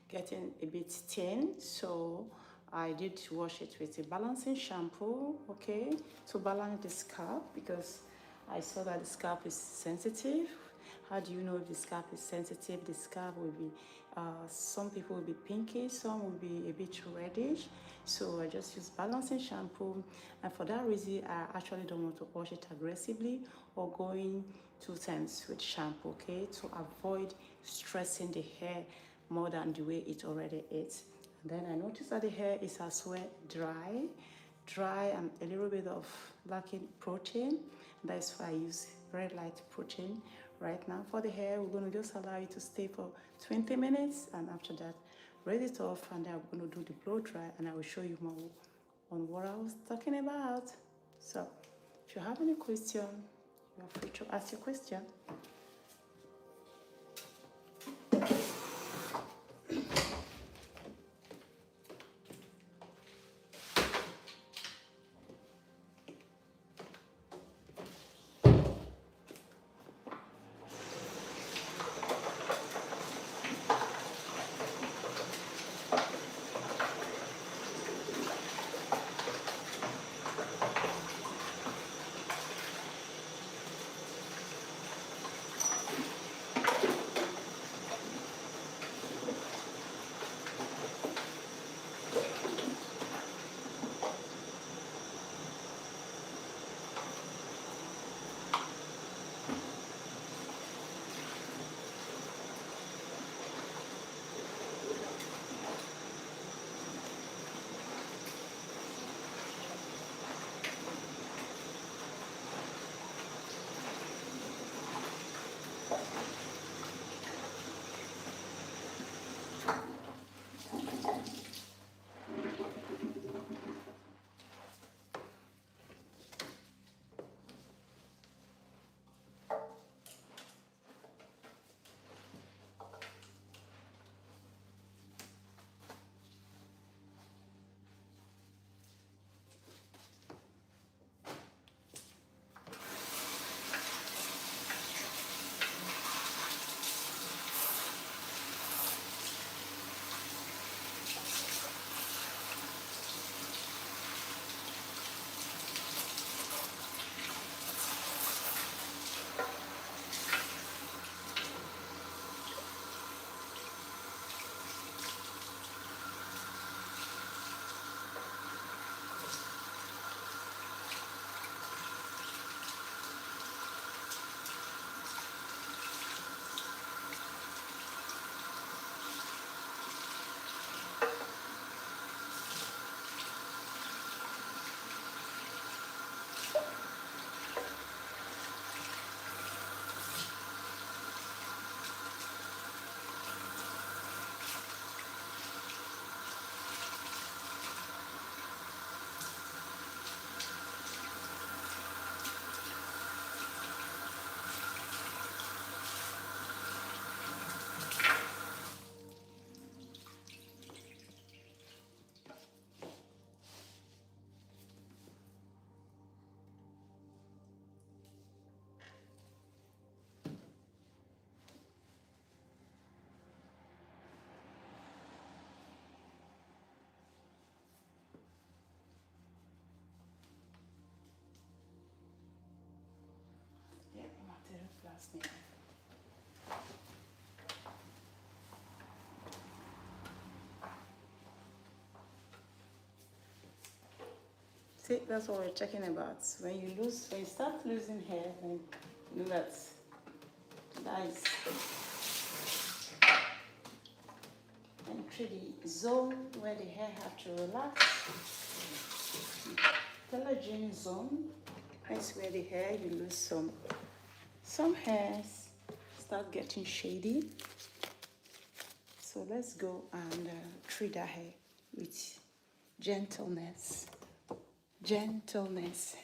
getting a bit thin. So I did wash it with a balancing shampoo, okay, to balance the scalp, because I saw that the scalp is sensitive. How do you know if the scalp is sensitive? The scalp will be, some people will be pinky, some will be a bit reddish. So I just use balancing shampoo, and for that reason, I actually don't want to wash it aggressively or going 2 times with shampoo, okay, to avoid stressing the hair more than the way it already is. And then I noticed that the hair is as well dry and a little bit of lacking protein. That's why I use very light protein right now for the hair. We're going to just allow it to stay for 20 minutes, and after that raise it off, and then I'm going to do the blow dry, and I will show you more on what I was talking about. So if you have any question, you are free to ask your question. See, that's what we're talking about. When you start losing hair, then you know that is entry the zone where the hair have to relax. Telogen zone. That's where the hair you lose some hairs start getting shady. So let's go and treat that hair with gentleness. Gentleness.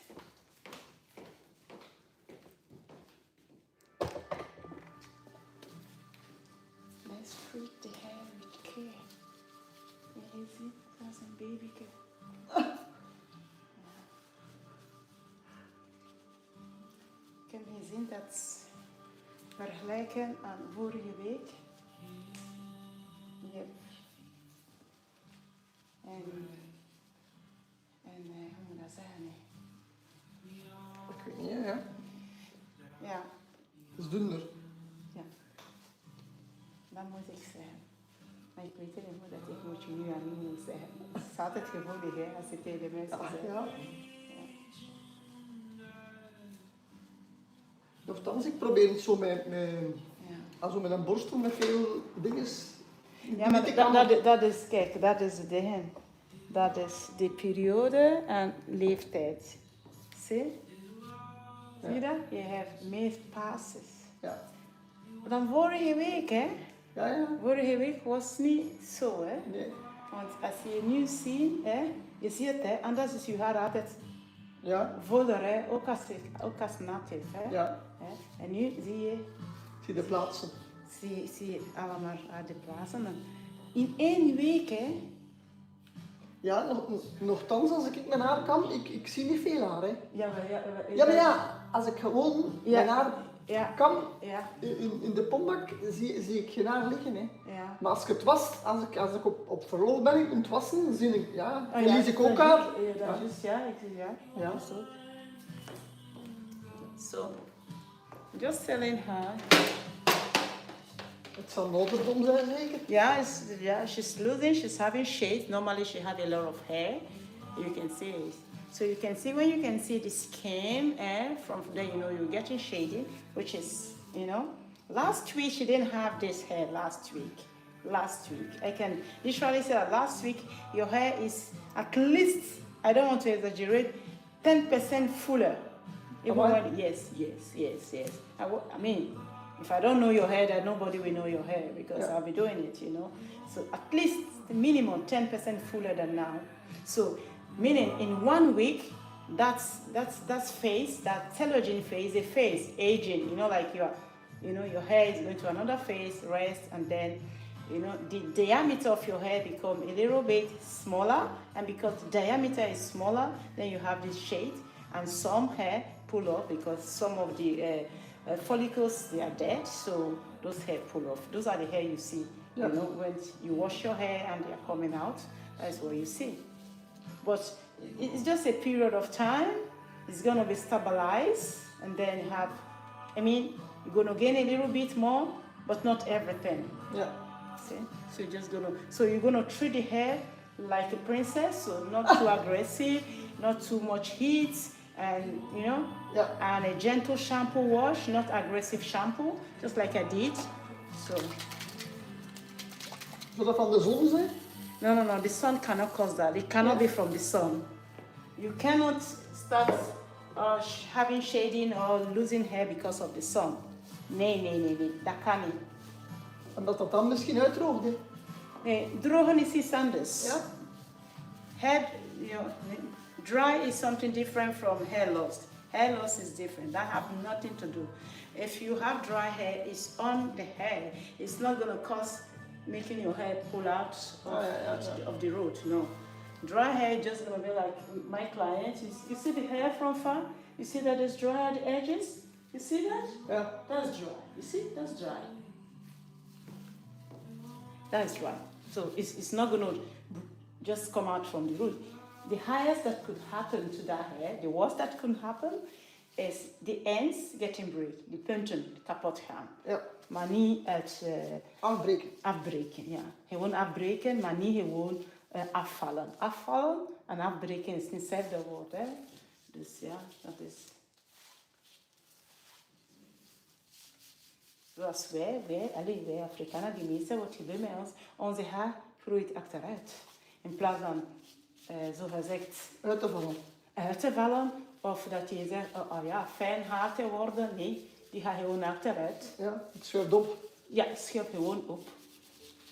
Let's treat the hair with care. Where is it? That's a baby care. Can you see that's vergelijken aan vorige week. Yep. En hoe moet dat zeggen? Ik weet niet, ja. Ja, Dat is dunner. ja. Dat moet ik zeggen. Maar ik weet niet hoe dat ik moet je nu aan niet zeggen. Het is altijd gevoelig hè, als je tegen mensen zegt. Ja. Nochtans, ik probeer niet zo also met een borstel met veel dingen. Ja, maar dat is, kijk, dat is het ding. Dat is de periode en leeftijd. Zie? Zie je dat? Je hebt meer passes. Ja. Dan vorige week, hè? Ja. Vorige week was niet zo, hè? Nee. Want als je nu ziet, hè? Je ziet het, hè? Anders is je haar altijd Ja. voller, hè? Ook als nat is, hè? Ja. En nu zie je... Zie de plaatsen. Zie je allemaal uit de plaatsen. In 1 week, hè? Ja, nochtans, als ik mijn haar kan, ik zie niet veel haar, hè. Ja, Maar als ik gewoon mijn haar kan, in de pombak, zie ik geen haar liggen, hè. Ja. Maar als ik het was, als ik op verlof ben in het wassen, zie ik, verlies ik dat ook haar. Ja, dat is, ja, ik zie, ja. Ja. So, just telling her. Het zal een ouderdom zijn, zeker? Yeah, she's losing, she's having shades. Normally she had a lot of hair. You can see it. So you can see when you can see the skin, and from there you're getting shading, which is, last week she didn't have this hair last week. I can literally say that last week your hair is at least, I don't want to exaggerate, 10% fuller. Yes. I mean, if I don't know your hair, then nobody will know your hair because I'll be doing it, So at least the minimum 10% fuller than now. So meaning in 1 week, that's phase, that telogen phase, a phase, aging, like your hair is going to another phase, rest, and then, the diameter of your hair become a little bit smaller, and because the diameter is smaller, then you have this shade, and some hair pull off because some of the follicles, they are dead, so those hair pull off. Those are the hair you see, when you wash your hair and they're coming out, that's what you see. But it's just a period of time, it's going to be stabilized, and then you have, you're going to gain a little bit more, but not everything. Yeah. See? So you're going to treat the hair like a princess, so not too aggressive, not too much heat, and and a gentle shampoo wash, not aggressive shampoo, just like I did. So dat van de zon zijn? No, the sun cannot cause that. It cannot be from the sun. You cannot start having shading or losing hair because of the sun. Nee, dat kan niet. En dat dan misschien uitdroogt, hè? Nee, drogen is iets anders. Ja. Hair, dry is something different from hair loss. Hair loss is different. That has nothing to do. If you have dry hair, it's on the hair. It's not going to cause making your hair pull out of the root. No. Dry hair is just going to be like my client. You see the hair from far? You see that it's dry at the edges? You see that? Yeah. That's dry. You see? That's dry. That is dry. So it's not going to just come out from the root. The highest that could happen to that hair, the worst that could happen, is the ends getting break, the punten, kapot gaan. Ja. Maar niet het afbreken. Afbreken, ja. Gewoon afbreken, maar niet gewoon afvallen. Afvallen en afbreken is niet hetzelfde woord, hè. Dus ja, dat is... Zoals wij Afrikanen, die meeste, wat gebeurt met ons, onze haar groeit achteruit. In plaats van, zo gezegd... Uit te vallen, of dat je zegt, fijn haar te worden. Nee, die gaat gewoon achteruit. Ja, het schuift op. Ja, het schuift gewoon op.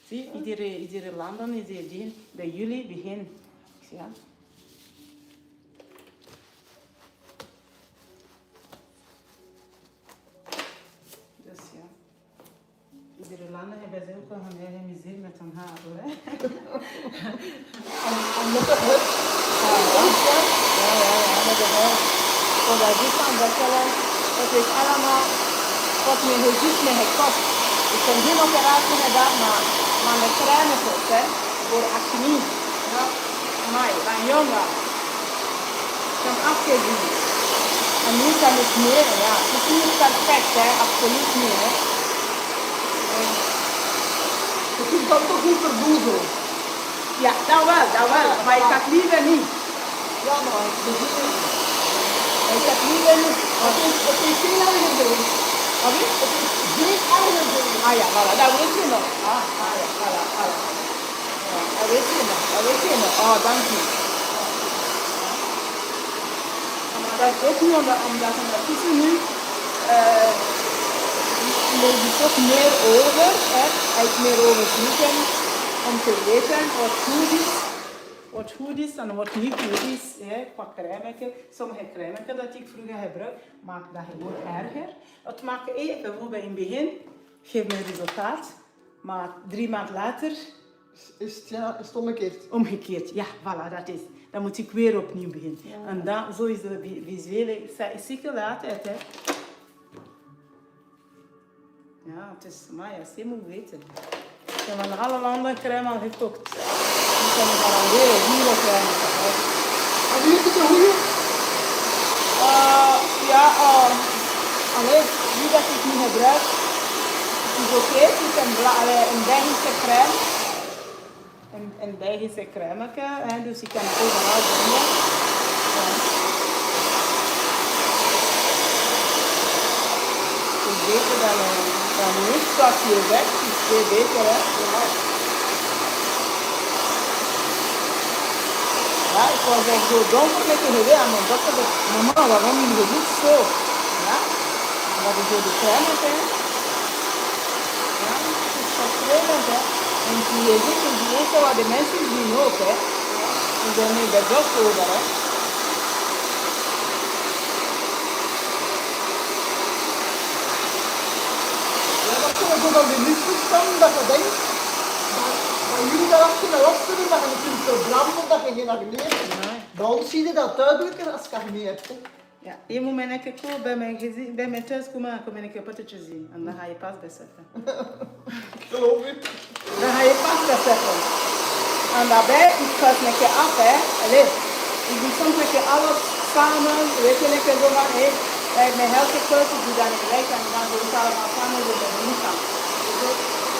Zie, iedere landen, iedere ding, bij jullie begin. Ja. Dus ja. Iedere landen hebben ze ook wel hun eigen muziek met hun haar, hoor. En met de huid. Ja, met de huid. Zodat die kan bekkelen, dat is allemaal wat mijn gezicht me gekost. Ik heb geen operatie gedaan, maar de crème is, hè, voor acne. Ja, maar van jongen. Ik heb afgezien. En nu kan ik meer, ja. Het is niet perfect, hè, absoluut niet, hè. Het is dan toch niet verboezeld. Ja, dat wel, maar ik had liever niet. Ja, maar ik begin niet. Ik had liever niet. Het is veel erger geweest. Wat is? Het is veel erger geweest. Ah ja, voilà, dat weet je nog. Ah ja, voilà. Ja, dat weet je nog. Oh, dank je. Maar dat is ook niet omdat ondertussen nu lees ik ook meer over, hè. Hij is meer over zoeken om te weten wat goed is en wat niet goed is, hè, qua crèmeke. Sommige crèmeke dat ik vroeger gebruik, maakt dat gewoon erger. Het maakt bijvoorbeeld in het begin, geeft me resultaat, maar 3 maanden later Is het omgekeerd? omgekeerd. Ja, voilà, dat is. Dan moet ik weer opnieuw beginnen. Ja. En dan, zo is de visuele cycle altijd, hè. Ja, het is, maar ja, ze moet weten. Ik heb van alle landen crème al gekookt. Ik kan me garanderen, hele crème. En wie is het een goeie? Alleen, die dat ik niet gebruik, is oké. Het is een Belgische crème. Een Belgische crèmeke, dus ik kan het overal vinden. Ja. Het is beter dan niks, zoals je zegt, het is veel beter, hè. Ja, ik was echt zo donker met de geweer aan mijn dokter. Mama, waarom doe je niet zo? Ja, dat is door de crème, hè. Ja, het is frustrerend, hè. En die eten wat de mensen zien ook, hè. En dan neem je dat over, hè. Ja, dat kunnen we dan weer niet verstaan, dat je denkt dat jullie daar kunnen luisteren, dat je niet kunt verbranden, dat je geen acne hebt. Nee. Bij ons zie je dat duidelijker als je acne hebt. Hè. Ja, je moet mij een keer bij mijn thuis komen en kom ik een potje zien. En dan ga je pas beseffen. Geloof je? Dan ga je pas beseffen. En daarbij, ik ga het een keer af, hè. Allee, ik doe soms een keer alles samen. Weet je, een keer zo van, hé, mijn health ik doe dat niet gelijk en dan doe ik allemaal samen met mijn lichaam.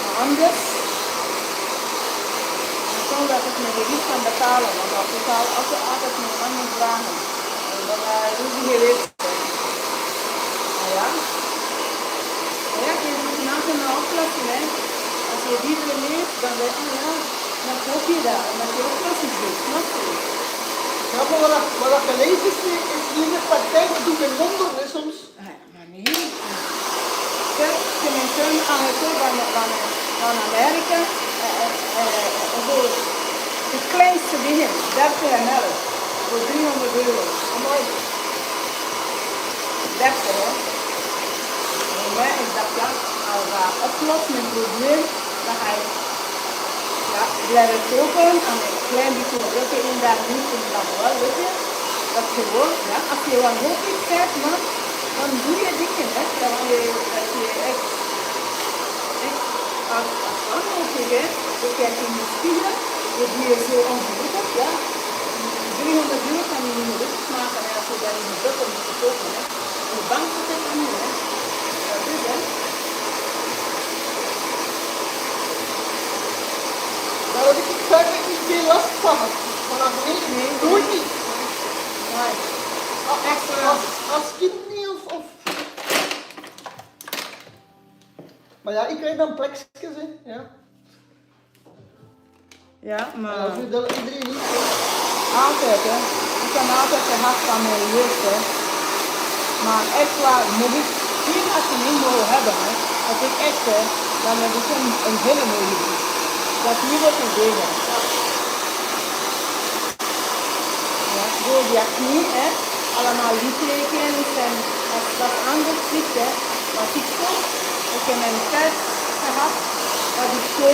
Maar anders, dan kan dat ik mijn gewicht kan betalen, want dat betaal altijd mijn andere vragen. En dan is die geweest. Ja. Ja, je moet mensen naar oplossen, hè. Als je die leert, dan weet je, ja, dan koop je dat. En dat je oplossing ziet, snap je? Ja, maar wat je leest is niet in de praktijk, dat doet geen wonder, hè, soms. Maar nee. Kijk, ik heb mijn zoon aangekocht van Amerika. Het kleinste begin, 30 ml. Voor €300. Mooi. 30, hè. En mij is dat ja, als dat oplost mijn probleem, dan ga je blijven kopen en een klein beetje drukken in dat niet in dat wel, weet je. Dat gewoon, ja, als je wat hoofd krijgt, dan doe je dingen, hè. Dat je echt als onmogelijk, hè. Je kijkt in de spiegel, je doet je zo ongelukkig, ja. €300 kan je niet meer rust maken, hè, als je dat in de drukker moet kopen, hè. En de bank zit het niet, hè. Dat is, hè. Daar heb ik eigenlijk niet veel last van. Van acne, Nee, nooit niet. Nee. Als kind niet of... Maar ja, ik krijg dan plekjes, hè. Ja. Ja, maar Dat doet iedereen niet, hè. altijd, hè. Ik heb altijd gehad van mijn jeugd, hè. Maar echt waar, moet ik geen acne mogen hebben, hè. Dat ik echt, hè, dan heb ik een hele mooie gezicht. Dat is niet wat ik deed, hè. Ja, door die acne, hè. Allemaal lieftekens en dat anders ziet, hè. Wat ik zo, ik heb mijn tijd gehad, dat ik zo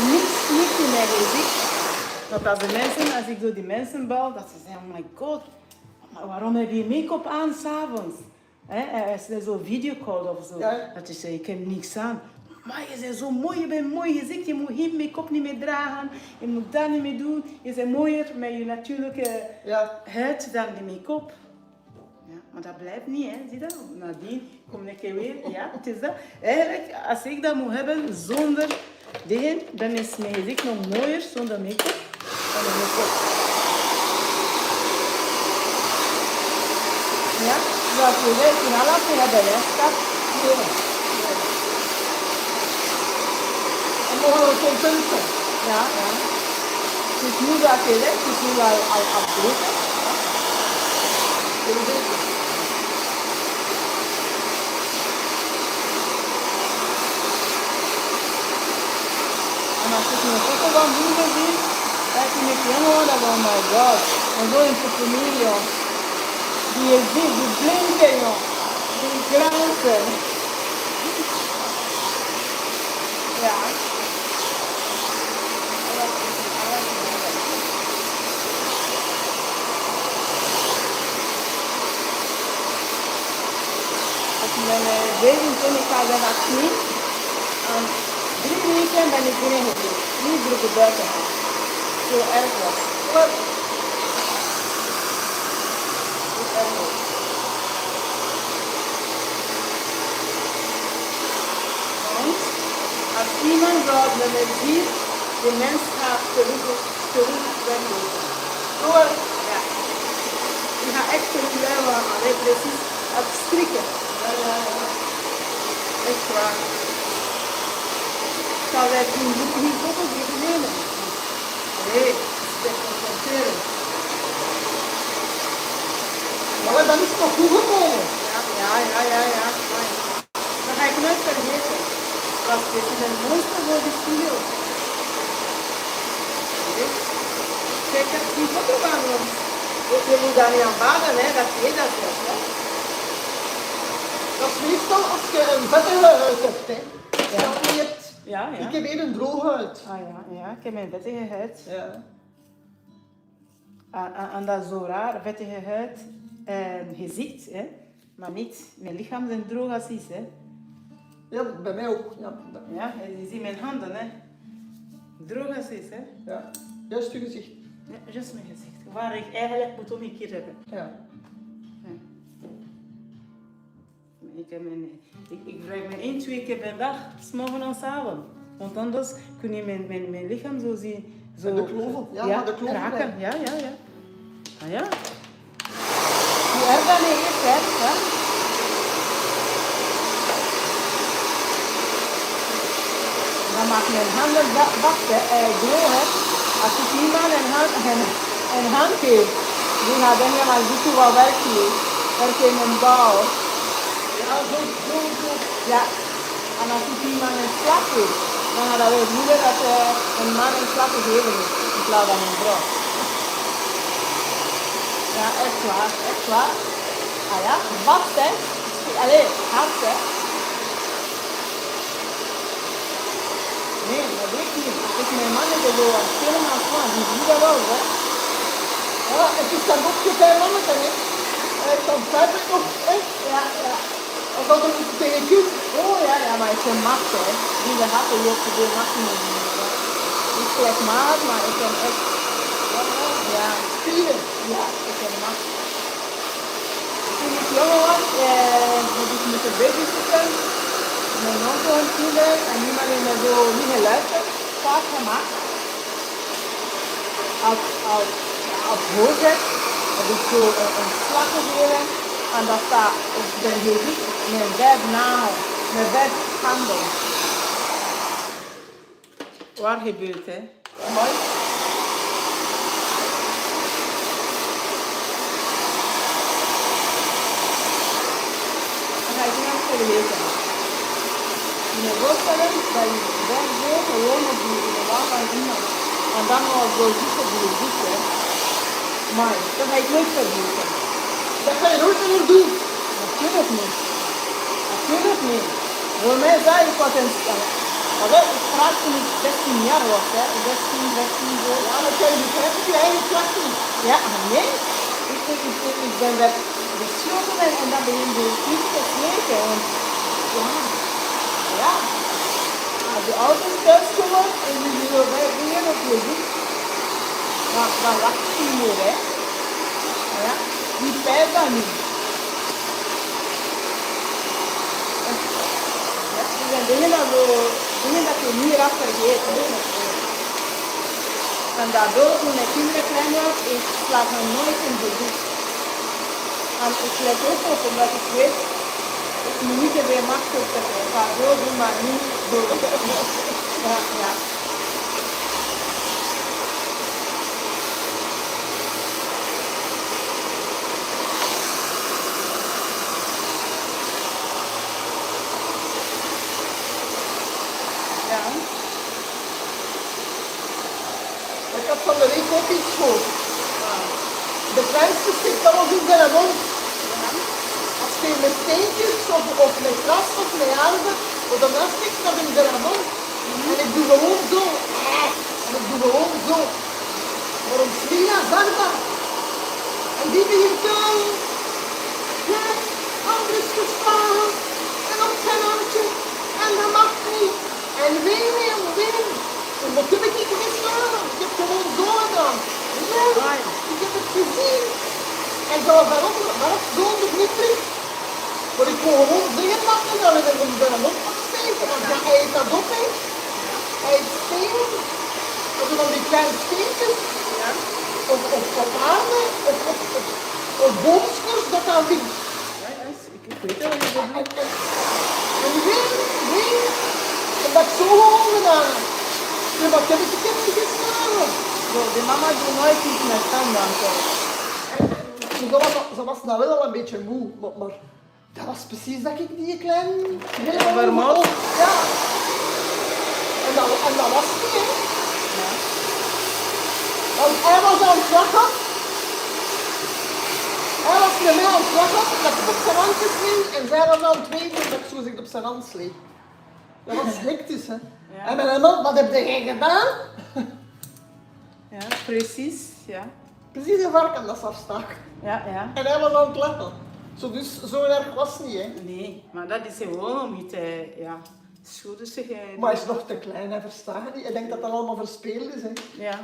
niets in mijn gezicht. Dat als de mensen, als ik door die mensen bel, dat ze zeggen, oh my god, maar waarom heb je make-up aan s'avonds? Als je zo'n video call of zo, Ja. dat je zegt, ik heb niks aan. Maar je bent zo mooi, je bent mooi gezicht, je moet geen make-up niet meer dragen, je moet dat niet meer doen. Je bent mooier met je natuurlijke huid dan de make-up. Ja, maar dat blijft niet, hè. Zie je dat? Nadien kom ik weer, ja, het is dat. Eigenlijk, als ik dat moet hebben zonder dingen, dan is mijn gezicht nog mooier zonder make-up dan de make-up. Ja, zoals je weet, in alles je hebt de stap. En mogen we content zijn. Ja, ja. Het is nu dat je weet, het is nu al afdrukken. En als ik een foto van vroeger zie, dan denk ik helemaal dat, oh my god, en zo in de familie, die je ziet, die blinken, joh, die glanzen. Ja. Ik ben 27 jaar bij vaccin. En 3 weken ben ik binnen geweest. Niet drukke buiten. Zo erg was. Zo erg was. Want als iemand zou met mij ziet, de mens gaat terug weglopen. Zo erg. Ja. Je gaat echt terug blijven. Alleen precies het strikken. Echt waar. Zou wij die foto's even nemen? Nee, het is concentreren. Maar dan is het nog goed gekomen. Ja. Dat ga ik nooit vergeten. Dit is een monster voor de studio. Kijk, die foto van ons. Je moet daar niet aan baden, hè? Dat je dat zegt. Hè? Dat is meestal als je een vettige huid hebt. Hè. Ja. Je hebt, Ja. ik heb hier een droge huid. Ja, ik heb mijn vettige huid. Ja. En dat is zo raar, vettige huid en gezicht, hè? Maar niet, mijn lichaam is droog als is, hè? Ja, bij mij ook. Ja, je ziet mijn handen, hè? Droog als is, hè? Ja, juist je gezicht. Ja, juist mijn gezicht. Waar ik eigenlijk moet omgekeerd hebben. Ja. Ik wrijf me 1-2 keer per dag, 's morgens en 's avonds. Want anders kun je mijn lichaam zo zien. Zo, De kloven, ja, de kloven. kraken. Ja. Ah ja. Hoe erg dat niet is, hè? Ja? Dan maakt mijn handen wachten, droog, hè. Als ik iemand een hand geef, die gaat denken, maar ziet u wat werk hier? Werk in een bouw. Ja, zo. Ja, en als ik iemand een slag geef, dan gaat dat weer moeder dat een man een slag gegeven is, in plaats van een vrouw. Ja, echt waar. Ah ja, vast hè. Allee, hard hè. Nee, dat weet ik niet. Ik mijn man is zo helemaal van, die doet dat wel hè. Ja, het is dan ook je bij manneke, hè. Dan verder nog, hè. Ja. Als dat er iets tegen je. Oh ja, maar ik ben macht hè. Die de hatten hier te doen, maximum. Ik krijg maat, maar ik ben echt. Ja. Spieren. Ja, ik ben macht. Toen ik jonger was, heb ik moeten babysitten. Mijn man gewoon kinderen en niemand heeft me zo niet geluisterd. Vaak gemaakt. Als hoofd heb ik zo een slag gegeven. En dat staat op de gezicht met 5 nagels, met 5 handen. Waar gebeurt hè? Mooi. Dan ga ik niet vergeten. Je moet voorstellen dat je bent zo gewoon op de wand van iemand. En dan nog zo zitten die je ziet hè. Maar dat ga ik nooit vergeten. Dat ga je nooit meer doen. Natuurlijk niet. Voor mij zei ik wat een stel. Maar ik praat toen ik 16 jaar was, hè. 16 zo. Ja, dan kan je begrijpen je eigen kracht niet. Ja, nee. Ik ben geschoten en dan begin je niet te smeken. Want ja, als je ouders thuis komen en je wil weer op je doet, dan wacht je niet meer, hè. Ja, die pijn dan niet. Ja, die zijn dingen dat je niet rap vergeet. En daardoor, toen mijn kinderen klein was, ik slaap nog nooit in de doek. En ik let ook op, omdat ik weet, ik moet niet te veel macht op te krijgen. Ik ga door doen, maar niet door. Ja, ja. Ja. Ik had van de week ook iets gehoord. De kleinste stikt alles in zijn mond. Als je met steentjes of met gras of met aarde, of dan stikt dat in zijn mond. En ik doe gewoon zo. En ik doe gewoon zo. Waarom Slina zag dat? En die begint te huilen. Ja, ander is geslagen. En op zijn handje. En dat mag niet. En ween en ween. En wat heb ik niet geslagen? Ik heb gewoon zo gedaan. Ja, ik heb het gezien. En ze was daarop zo de knippering. Maar ik kon gewoon dingen maken dat ik hem bij hem op kon steken. Want ja, hij eet dat op, hè. Hij eet stenen. Dat zijn dan die kleine steentjes. Ja. Op aarde. Op boomskors, dat dan wint. Ja, ik weet wel wat je bedoelt. En ween. En dat ik zo gewoon gedaan heb. Ja, wat heb ik niet geslagen? Zo, de mama doet nooit iets met tanden. Ze was nou wel al een beetje moe, maar dat was precies dat ik die klein vermoord. Ja. En dat was niet, hè. Ja. Want hij was aan het lachen. Hij was met mij aan het lachen, dat ik op zijn handjes ging en zij was aan het weten dat ik zo zich op zijn hand sleep. Dat was hectisch, hè. Ja. En mijn man, wat heb jij gedaan? Ja, precies, ja. Precies een varken dat ze afstak. Ja, ja. En hij was aan het lachen. Dus zo erg was het niet, hè. Nee, maar dat is gewoon om je te, ja, schuldig te gaan. Maar hij is nog te klein, hij verstaat niet. Hij denkt dat dat allemaal verspeeld is, hè. Ja.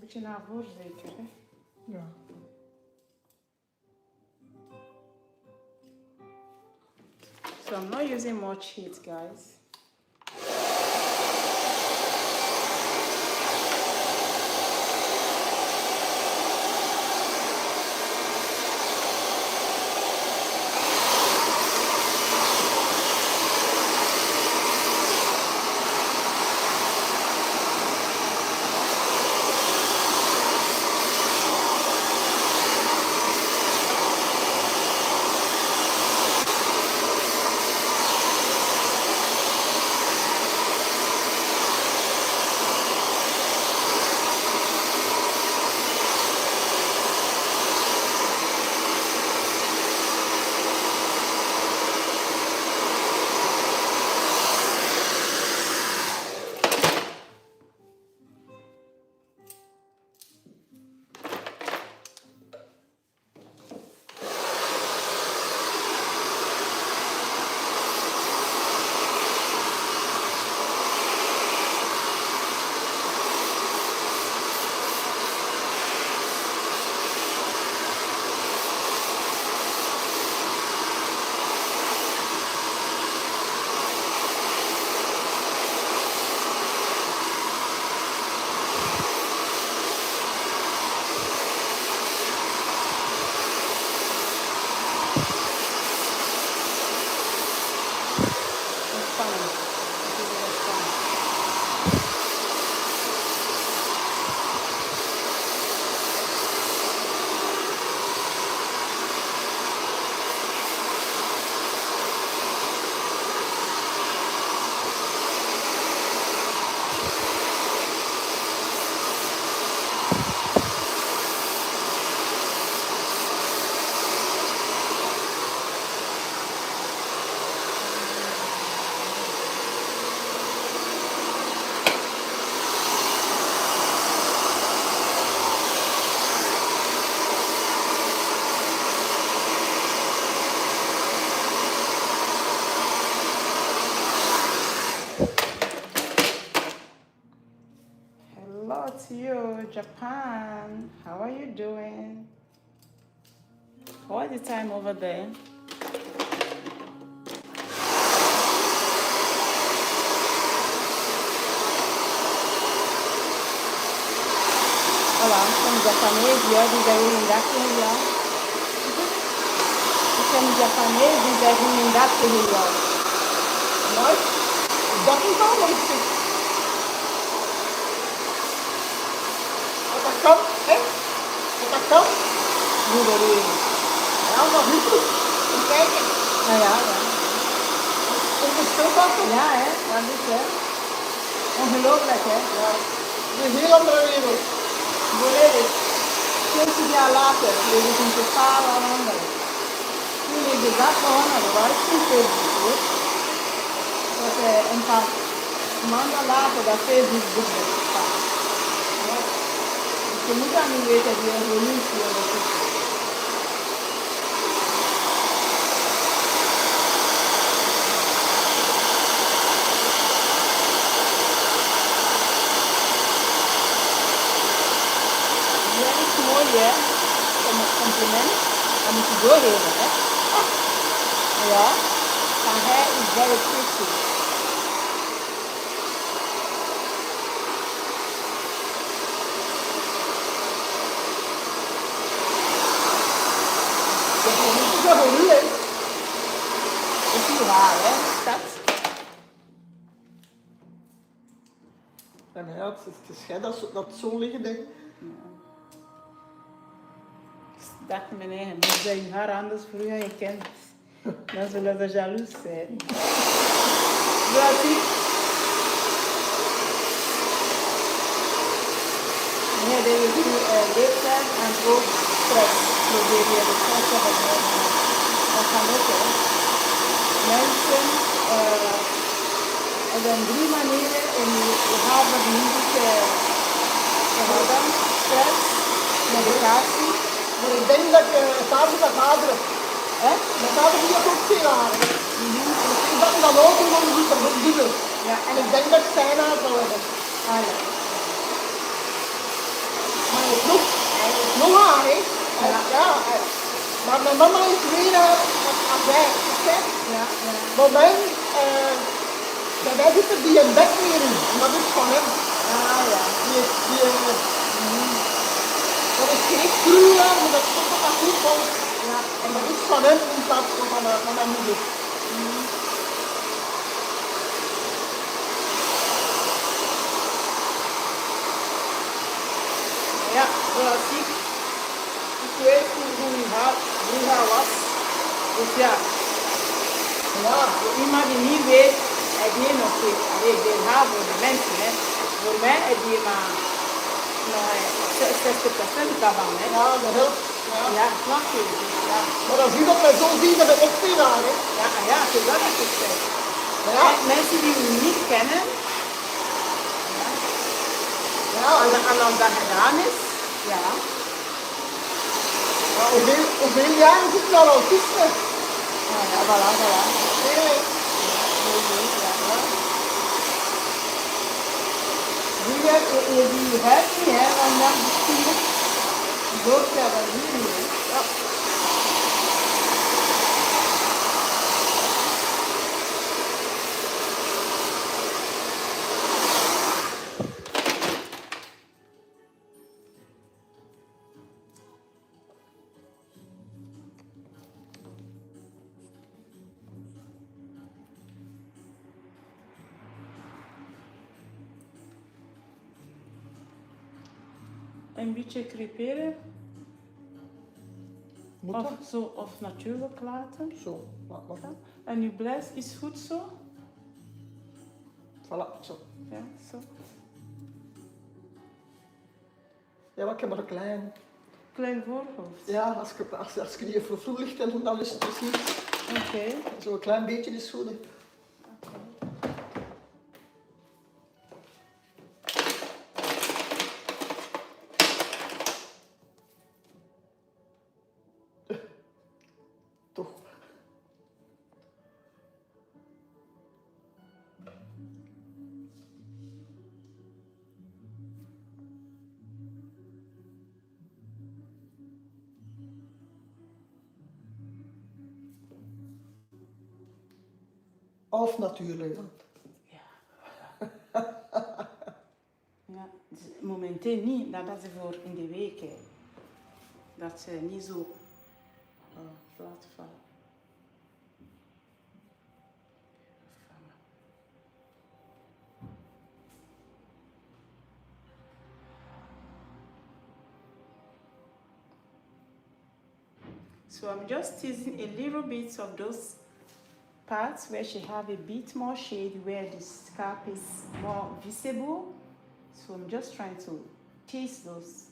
beetje naar voren zeker, hè? Ja. So I'm not using much heat, guys. Hello to you, Japan. How are you doing? What is the time over there? Olá, sono giapponesi, oggi devo ringraziare io. Siamo giapponesi, devo ringraziare io. Mooi. Dat niet al, want ik zeg. Wat dat kan, hè? Wat dat kan. Hoe bedoel je? Ja, maar niet goed. En kijken. Nou ja, ja. Om te stilpassen. Ja, hè? Ja, dit hè. Ongelooflijk, hè? Ja. Het is een heel andere wereld. Volledig. 20 jaar later, dit is een totaal andere. Toen ik de dag begonnen, dat was geen Facebook, hoor. Dat een paar maanden later dat Facebook boek werd gestaan. Ja. Dus je moet dan niet weten die evolutie ondertussen. Ja, is mooi, hè? Comme een compliment. Dat moet je doorgeven, hè? Ja. Haar hair is very pretty. Dat is niet zo voor u, hè? Is niet waar, hè? Schat? En ja, het is schijn dat zo liggen, denk ik. Ik dacht meneer, je moet je haar anders vroeger gekend. Dan zullen ze jaloers zijn. Zoals ik. Meneer, deze is nu leeftijd en ook stress. Probeer je de stress te vermijden. Dat kan ook, hè. Mensen, er zijn 3 manieren om je haar vernietigd te houden. Stress, medicatie. Maar ik denk dat ik samen met vaderen. Hè? Mijn vader die had ook veel haren. Ik dacht dat ook en dan doet dat ook dubbel. Ja, En ik denk dat ik zijn haar zou hebben. Ah ja. dag, hè. Ja. Maar mijn mama is weer aan werk, hè. Ja, ja. Maar wij zitten die een bed meer in. En dat is van hem. Ah, ja. Dat is geen gruwel, maar dat is toch wat dat goed valt. Ja. En dat is van hem in plaats van mijn moeder. Ja, zoals ik weet hoe hij was. Dus ja, voor iemand die niet weet, heb je nog steeds. Ik wil haar voor de mensen, hè. Voor mij heb je maar nog 60% daarvan, hè. Ja, dat helpt. Ja, snap je. Dus, ja. Maar als u dat mij zo ziet, dan ben ik veel aan, hè. Ja, het is wel wat ik zeg. Ja. En mensen die u niet kennen, Ja, en als dat gedaan is, ja. maar hoeveel jaren zit naar autisme? Ja, voilà. Nee. Die hebt niet, hè, en dan misschien dood ja, dat hier niet, hè. Ja. Een beetje creperen, Moet of dat? zo, of natuurlijk laten. Zo, laat maar. En uw blijf is goed zo? Voilà, zo. Ja, zo. Ja, maar ik heb maar een klein. Klein voorhoofd. Ja, als ik die even vroeg ligt, dan is het misschien Oké. zo'n klein beetje is goed. Hè. Toch. Of natuurlijk. Dan. Ja, dus momenteel niet, dat is voor in de week, hè. Dat ze niet zo laten vallen. So I'm just teasing a little bit of those parts where she have a bit more shade, where the scalp is more visible. So I'm just trying to tease those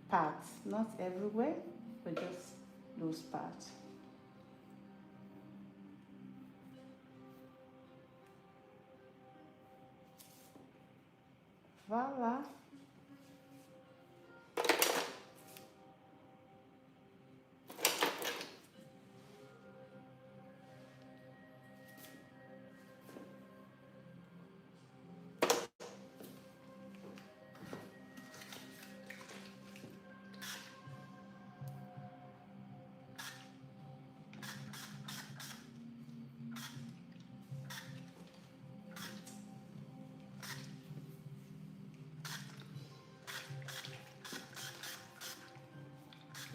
parts, not everywhere, but just those parts. Voila.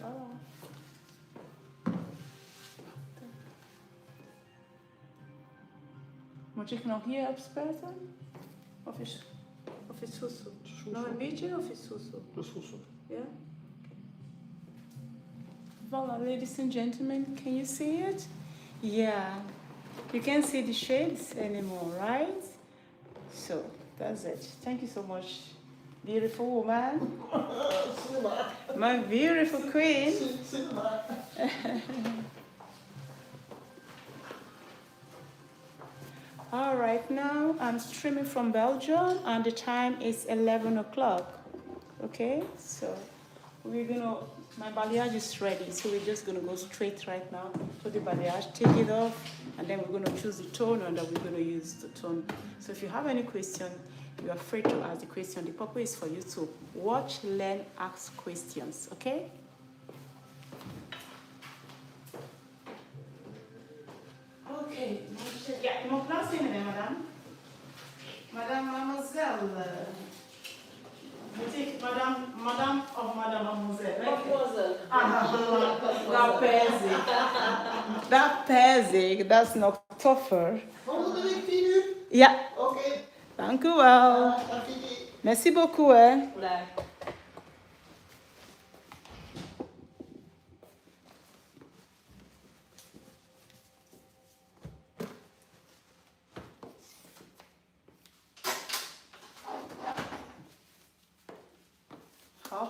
Voilà. Moet ik nog hier opspuiten? Of is het zo? Nog een beetje of is het zo? Dat is goed zo. Yeah? Voilà, ladies and gentlemen, can you see it? Yeah. You can't see the shades anymore, right? So, that's it. Thank you so much, beautiful woman. My beautiful queen. All right, now I'm streaming from Belgium and the time is 11 o'clock. Okay, so my balayage is ready, so we're just gonna go straight right now to the balayage, take it off, and then we're gonna choose the tone and then we're gonna use the tone. So if you have any question, you are free to ask the question. The purpose is for you to watch, learn, ask questions, okay? Ja, je mag plaatsnemen, hè, madame. Madame, mademoiselle. Moet ik madame of madame, mademoiselle? Mademoiselle. Dat pijs ik. Dat pijs ik. Dat is nog toffer. Volgende week 10 uur? Ja, Oké. dank u wel. Dag Vicky. Merci beaucoup, hè. Daar.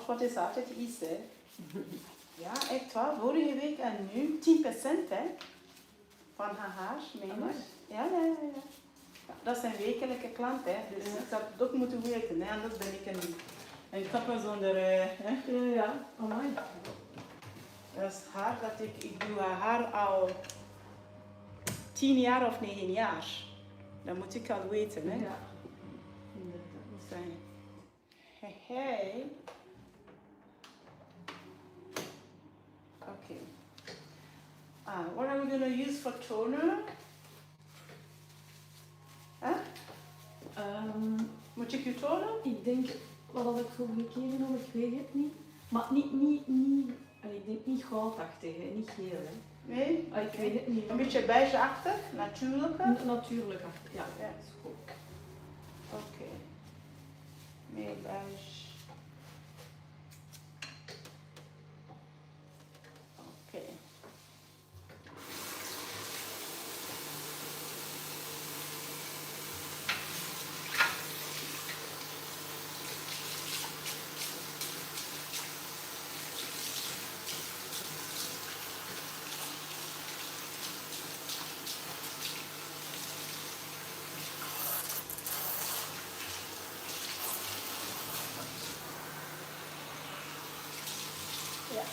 Goud is altijd iets, hè. Ja, echt waar. Vorige week en nu 10%, hè. Van haar, meen ik. Ja. Ja, dat is een wekelijke klant, hè. Dus ik zou het ook moeten weten, hè. Anders ben ik een kapper zonder... hè. Ja, amai. Dat is haar dat ik doe haar al 10 jaar of 9 jaar. Dat moet ik al weten, hè. Ja. Fijn. Hey. Okay. What are we going to use for toner? Huh? Moet ik je tonen? Ik denk, wat had ik vorige keer genomen, ik weet het niet. Maar niet ik denk niet goudachtig, hè, niet geel. Hè. Nee? Ik weet het niet. Een beetje beigeachtig, natuurlijke? Natuurlijk, ja. Ja. Dat is goed. Oké. Meer beige. Oké. Ja.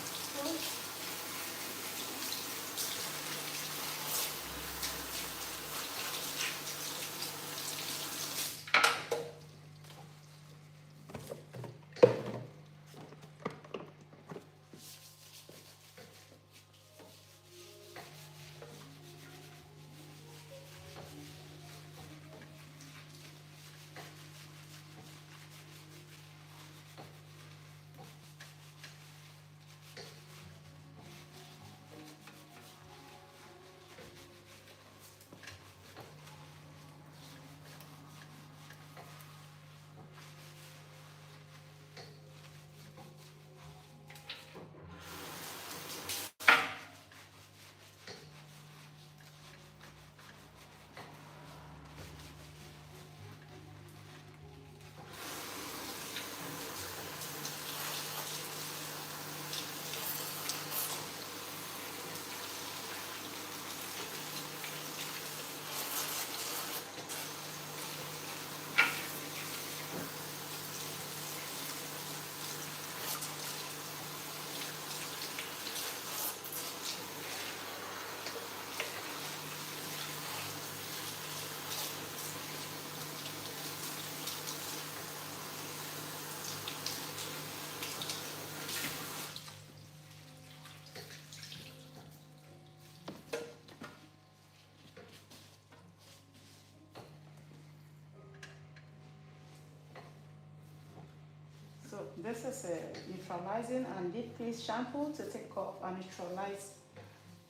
So this is neutralizing and deep clean shampoo to take off and neutralize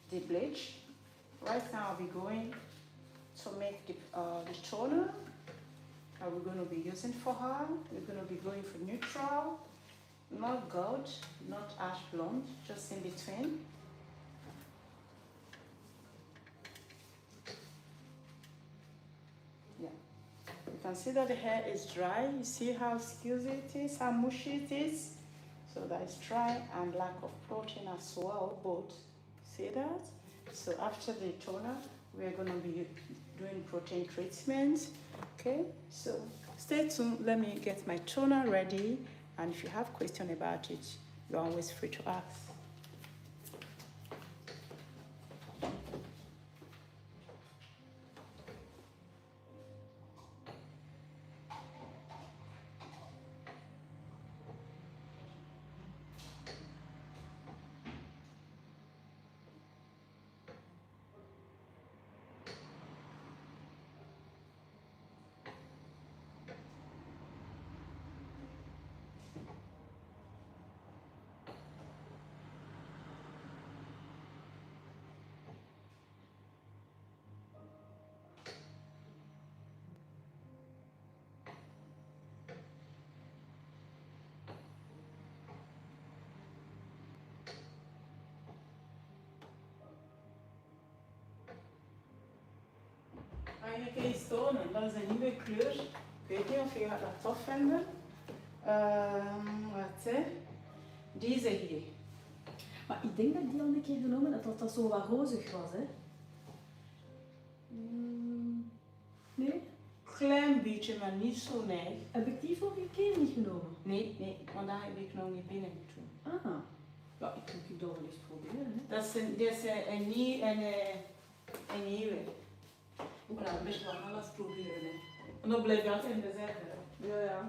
the bleach. Right now I'll be going to make the toner that we're going to be using for her. We're going to be going for neutral, not gold, not ash blonde, just in between. Yeah. You can see that the hair is dry. You see how squeezy it is, how mushy it is. So that is dry and lack of protein as well, both. See that? So after the toner, we're going to be doing protein treatment. Okay, so stay tuned. Let me get my toner ready. And if you have questions about it, you're always free to ask. ik eens tonen. Dat is een nieuwe kleur. Ik weet niet of je gaat dat tof vinden. Wat hè? Deze hier. Maar ik denk dat ik die al een keer genomen heb, dat dat zo wat rozig was, hè? Nee? Klein beetje, maar niet zo neig. Heb ik die vorige keer niet genomen? Nee, vandaag heb ik nog niet binnen doen. Ah. Ja, ik moet dat wel eens proberen, hè? Dat is een nieuwe. Voilà, een beetje van alles proberen. Hè. En dan blijf je altijd in de zijde. Ja.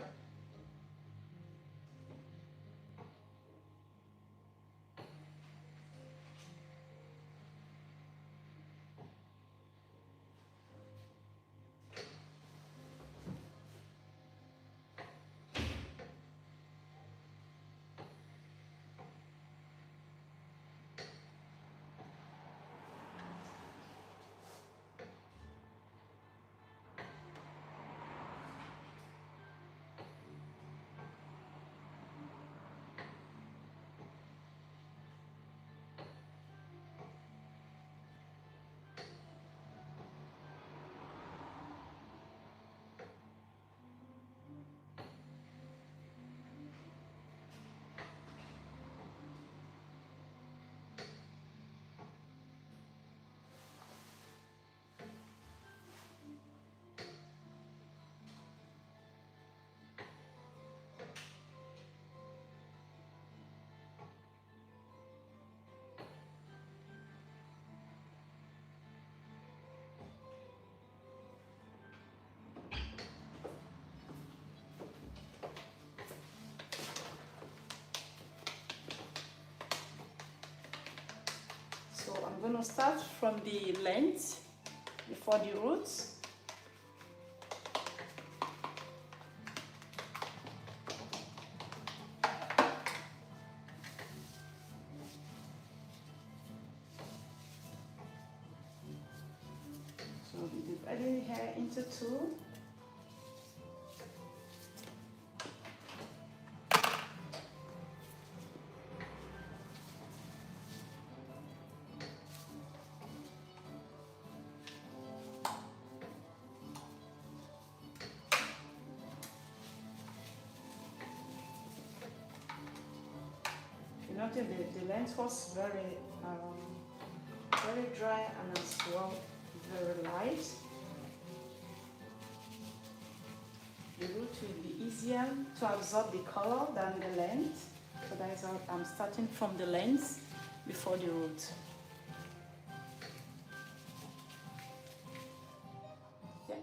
So I'm going to start from the length before the roots. So we divide the hair into two. Notice the length was very dry and as well very light. The root will be easier to absorb the color than the length. So that is why I'm starting from the length before the root. Yeah.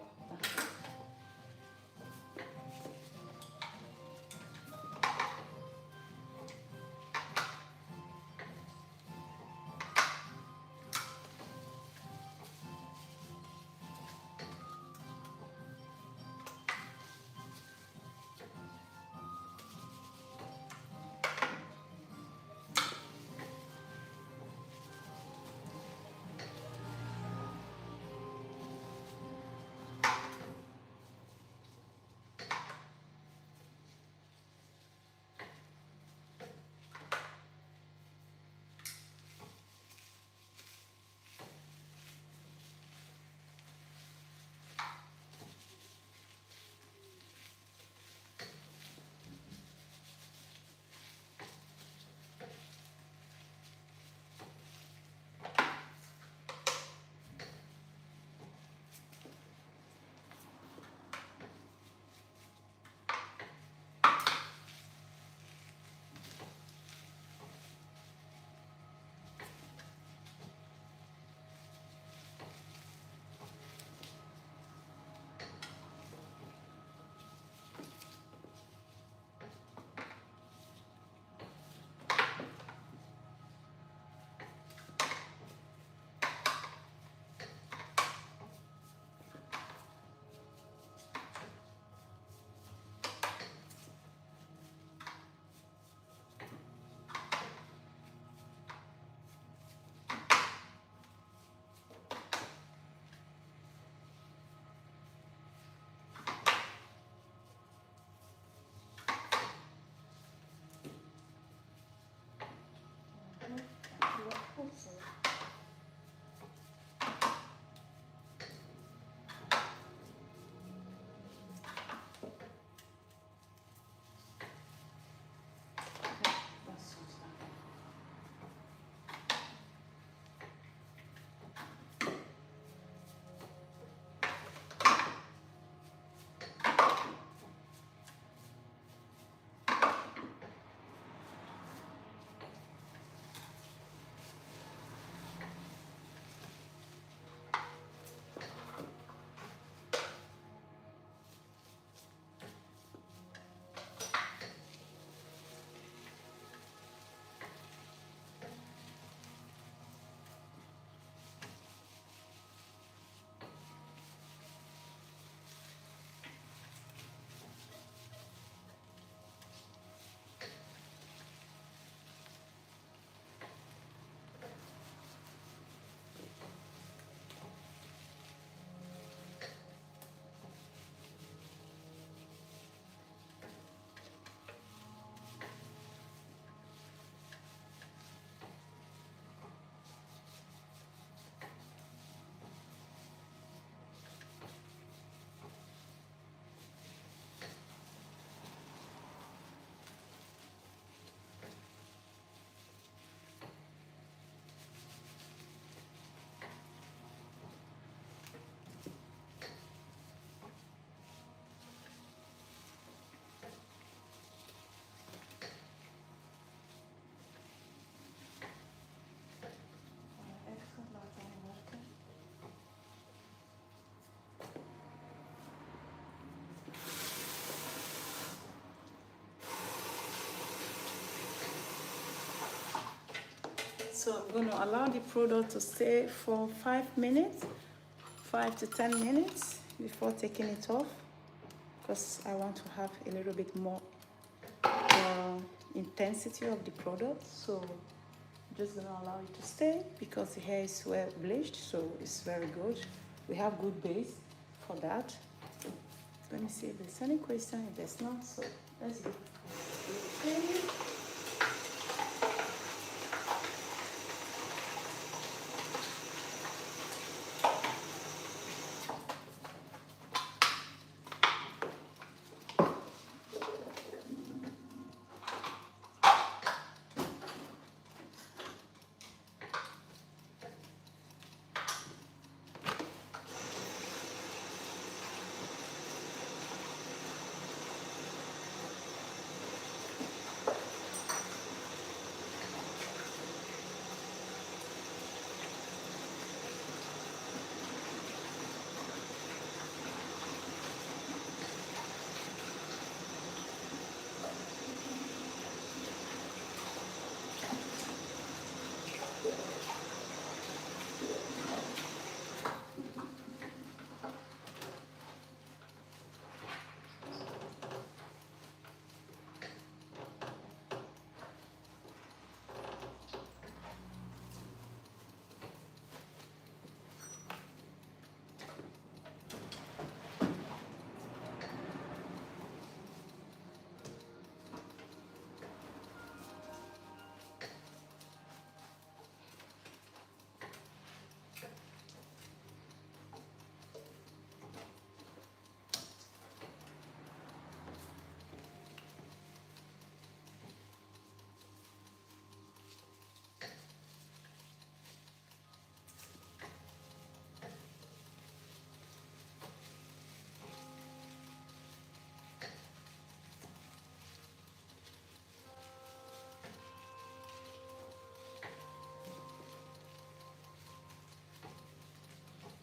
So I'm going to allow the product to stay for 5 minutes, 5 to 10 minutes before taking it off, because I want to have a little bit more intensity of the product. So I'm just going to allow it to stay because the hair is well bleached, so it's very good. We have good base for that. Let me see if there's any question. If there's not, so let's go. Okay.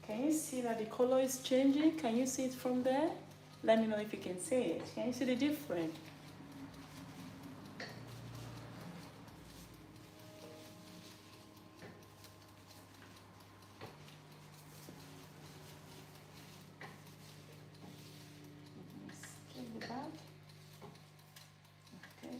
Can you see that the color is changing? Can you see it from there? Let me know if you can see it. Can you see the difference? Let's the back. Okay.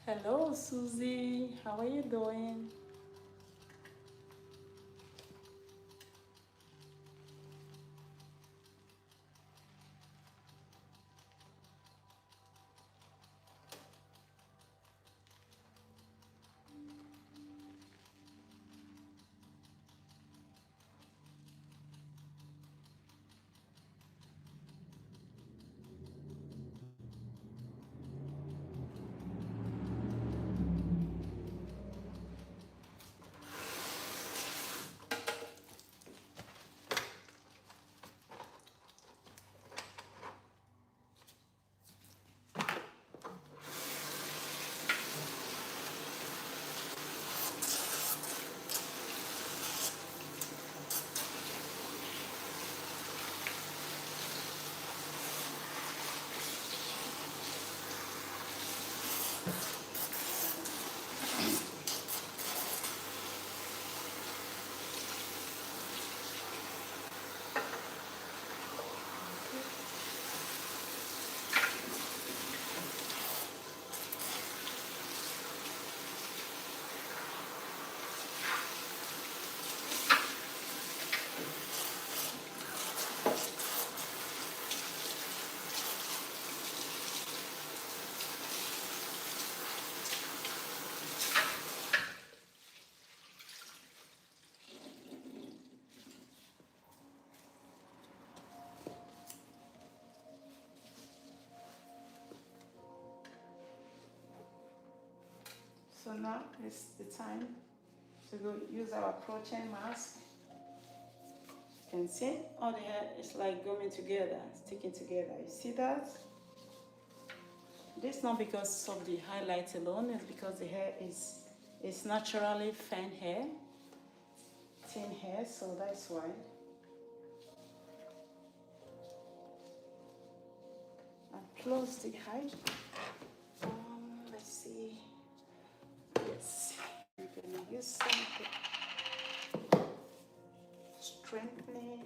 Hello, Susie. How are you doing? So now is the time to go use our protein mask. You can see all the hair is like going together, sticking together. You see that? This not because of the highlight alone, it's because the hair is naturally fine hair, thin hair, so that's why. And close the height. Let's see. Yes, we're gonna use some strengthening.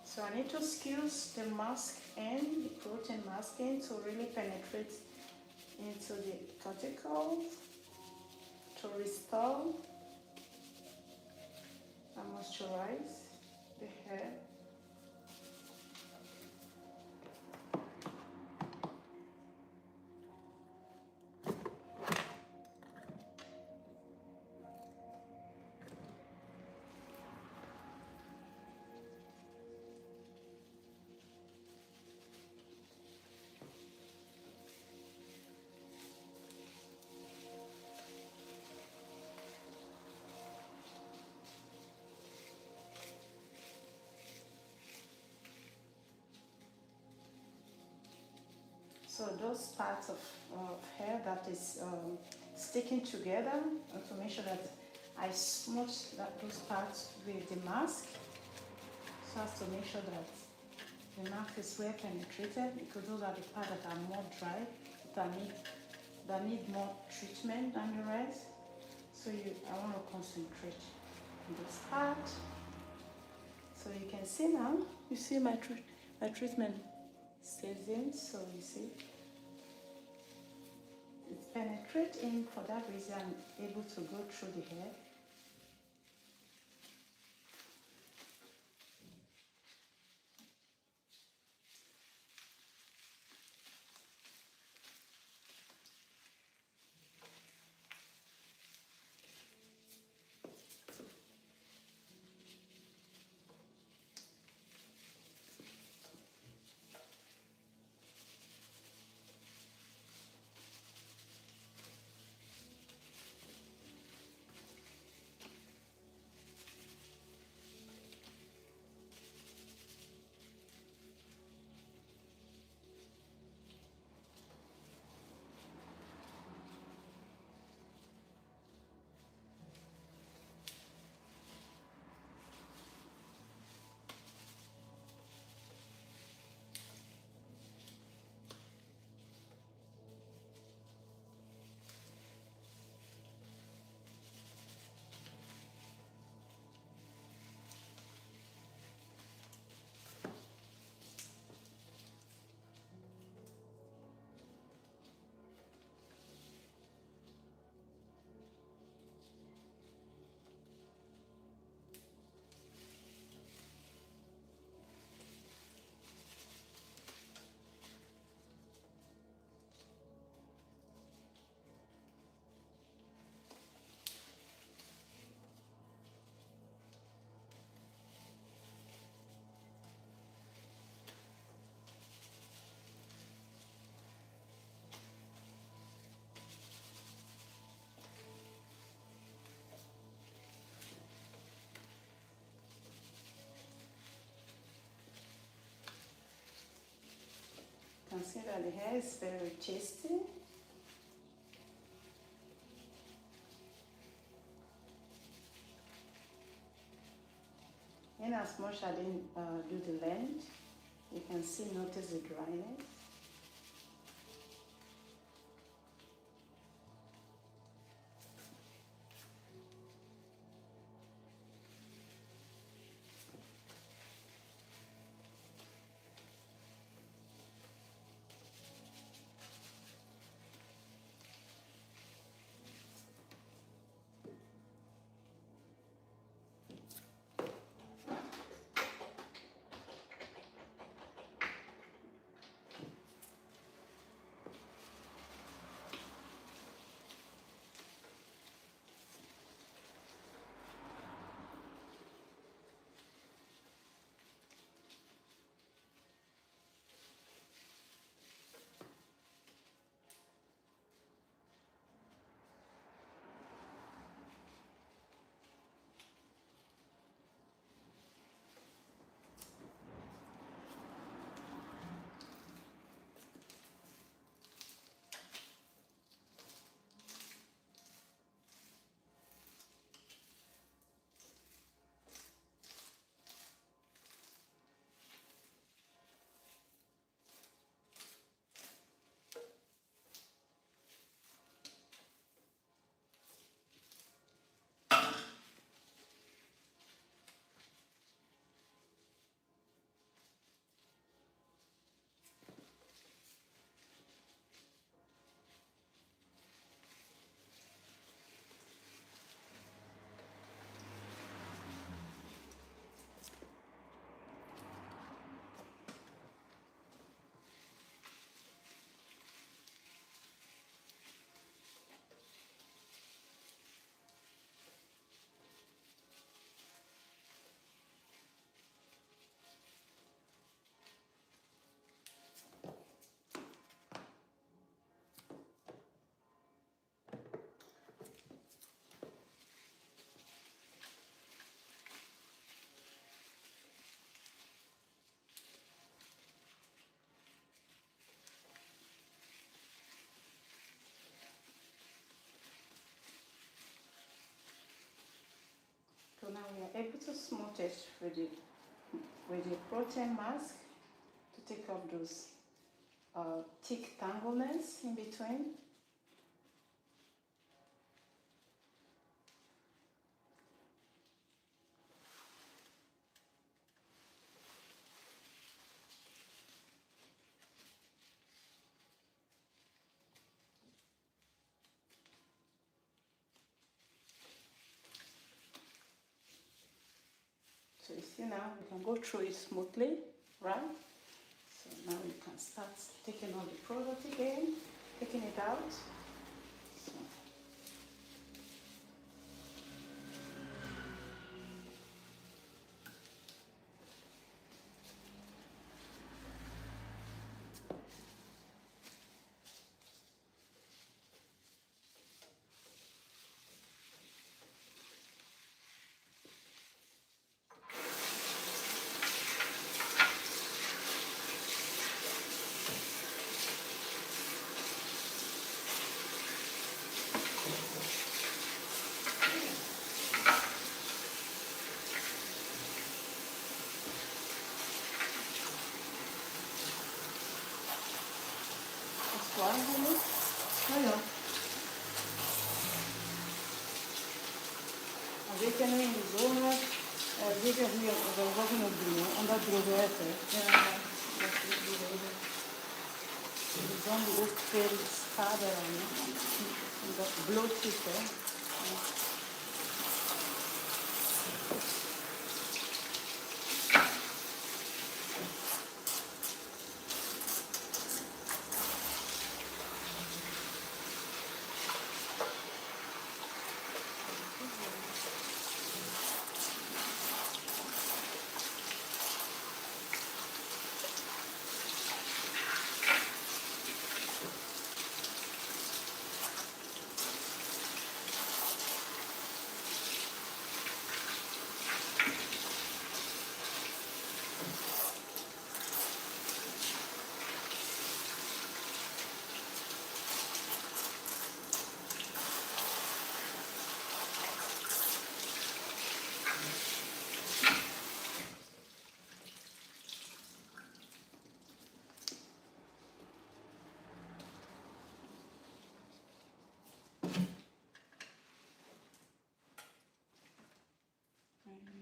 So I need to squeeze the mask in, the protein mask in, to really penetrate into the cuticles, to restore and moisturize the hair. So those parts of hair that is sticking together, and to make sure that I smooth those parts with the mask, so as to make sure that the mask is well penetrated, because those are the parts that are more dry, that need more treatment than the rest. So I want to concentrate on this part. So you can see now, you see my treatment stays in, so you see it's penetrating. For that reason, I'm able to go through the hair. see that the hair is very tasty. And as much I didn't do the length, you can see, notice the dryness. So now we are able to smooth it with the protein mask to take off those thick tangleness in between. So you see now we can go through it smoothly, right? So now we can start taking on the product again, taking it out. So. Nou dit kunnen we in de zomer zeker hier op de volgende op doen, omdat het droog uit is. Ja, dat is de reden. De zon doet ook veel schade aan, omdat het bloot is. Hè. Ja.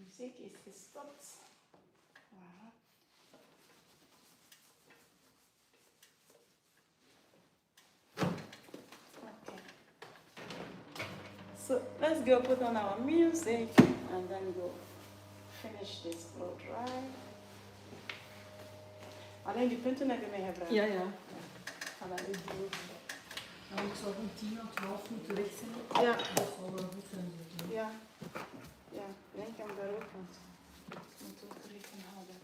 muziek is gestopt. Voilà. Okay. So let's go put on our music and then go finish this blow dry. Alleen die punten heb je mee gebruikt. Ja, ja. Ga dat niet doen. Dan moet ik zo van 10 à 12 minuten weg zijn. Ja. Dat zal wel goed zijn. Zo. Ja. Ja, denk aan daar ook, want ik moet ook rekening houden.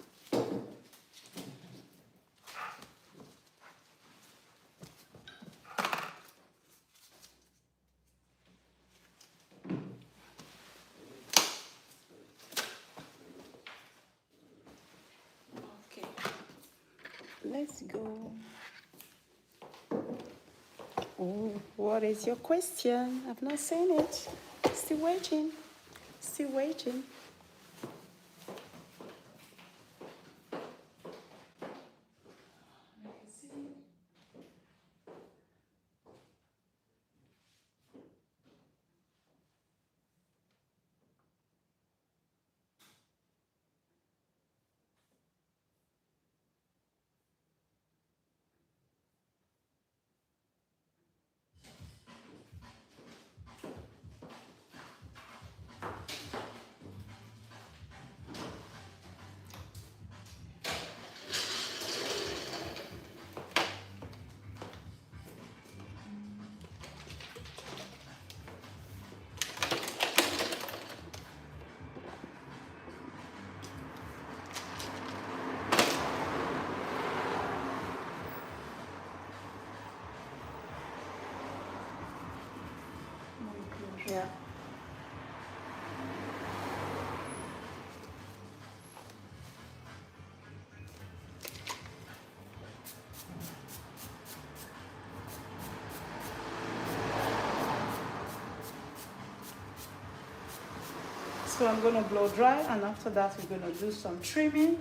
Okay. Let's go. Oh, what is your question? I've not seen it. Still waiting. Still waiting. Yeah. So I'm going to blow dry, and after that we're going to do some trimming.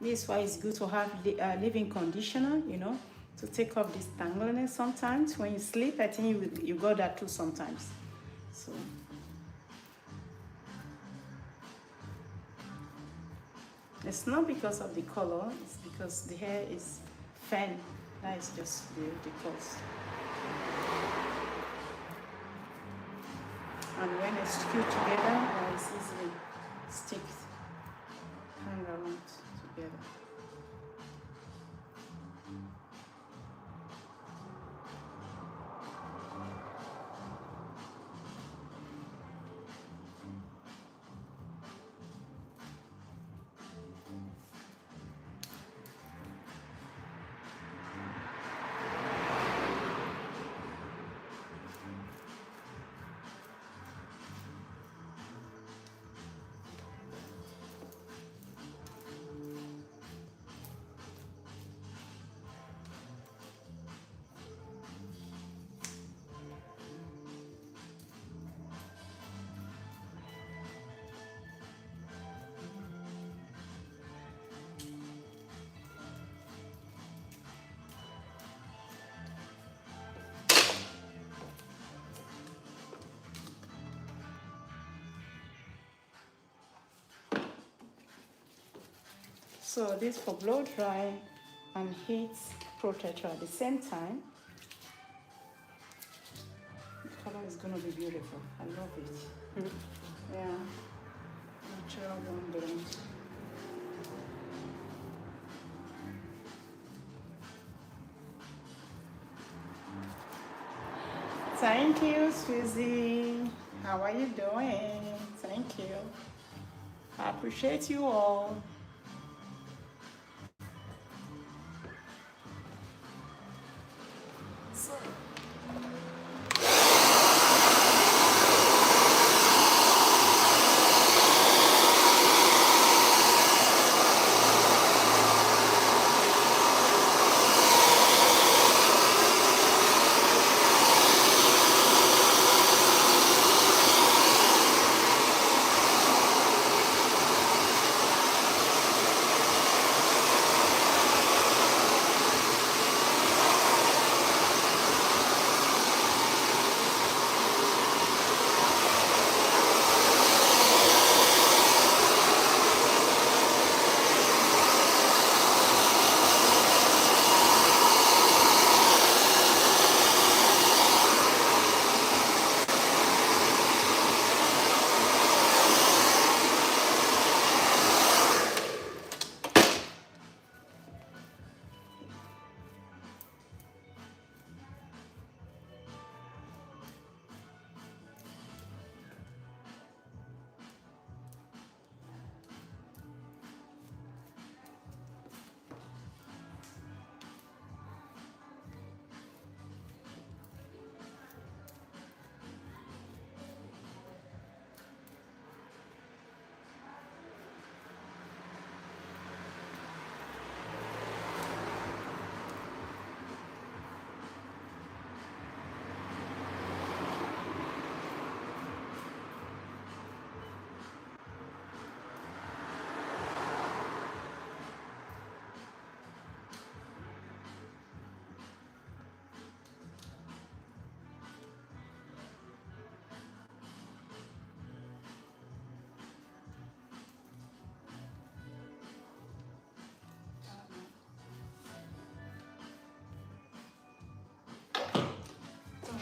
This is why it's good to have leave-in conditioner, you know, to take off this tangleness sometimes. When you sleep, I think you got that too sometimes. So. It's not because of the color, it's because the hair is fan That is just the cost. And when it's screwed together, it's easily stick hang around together. So this for blow dry and heat protector at the same time. The color is gonna be beautiful. I love it. Yeah, natural one blend. Thank you, Susie. How are you doing? Thank you. I appreciate you all.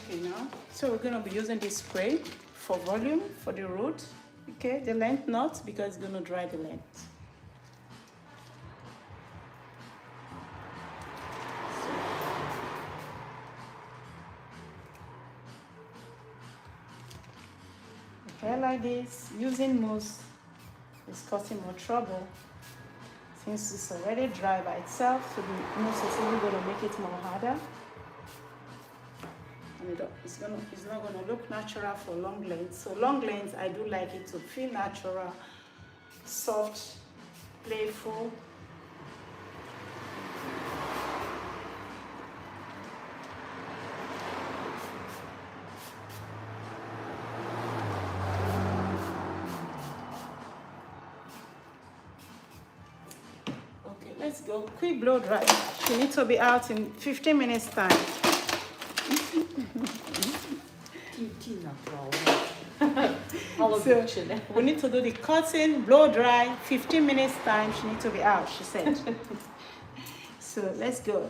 Okay, now, so we're going to be using this spray for volume for the root. Okay, the length not, because it's going to dry the length. Okay, like this, using mousse is causing more trouble since it's already dry by itself, so the mousse is only going to make it more harder. And it's not going to look natural for long lengths. So long lengths, I do like it to feel natural, soft, playful. Okay, let's go. Quick blow dry. She needs to be out in 15 minutes time. So we need to do the cutting, blow dry, 15 minutes time. She needs to be out, she said. So let's go.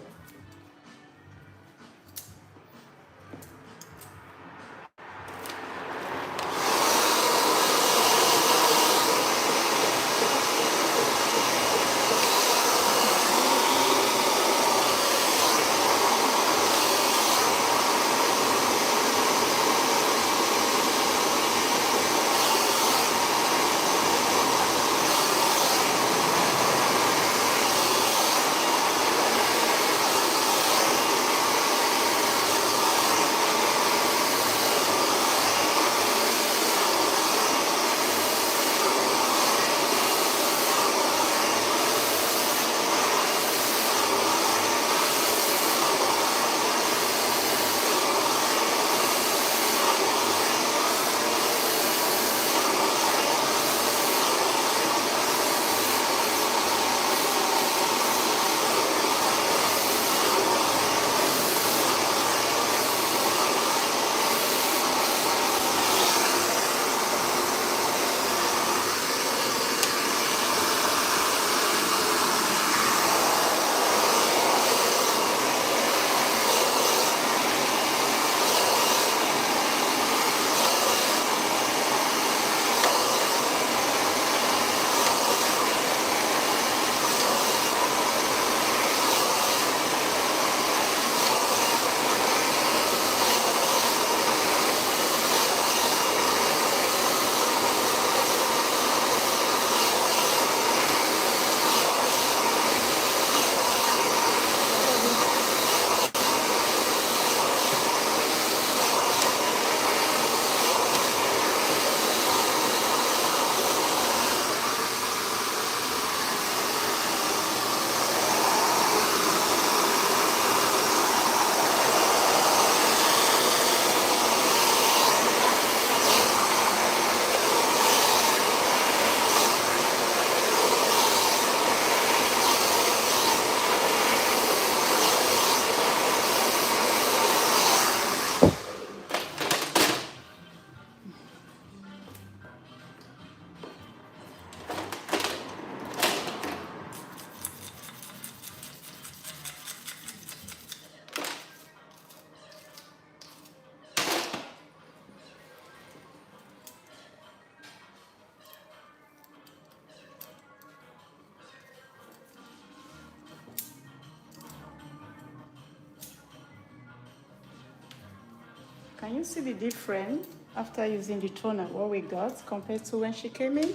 Can you see the difference after using the toner, what we got compared to when she came in?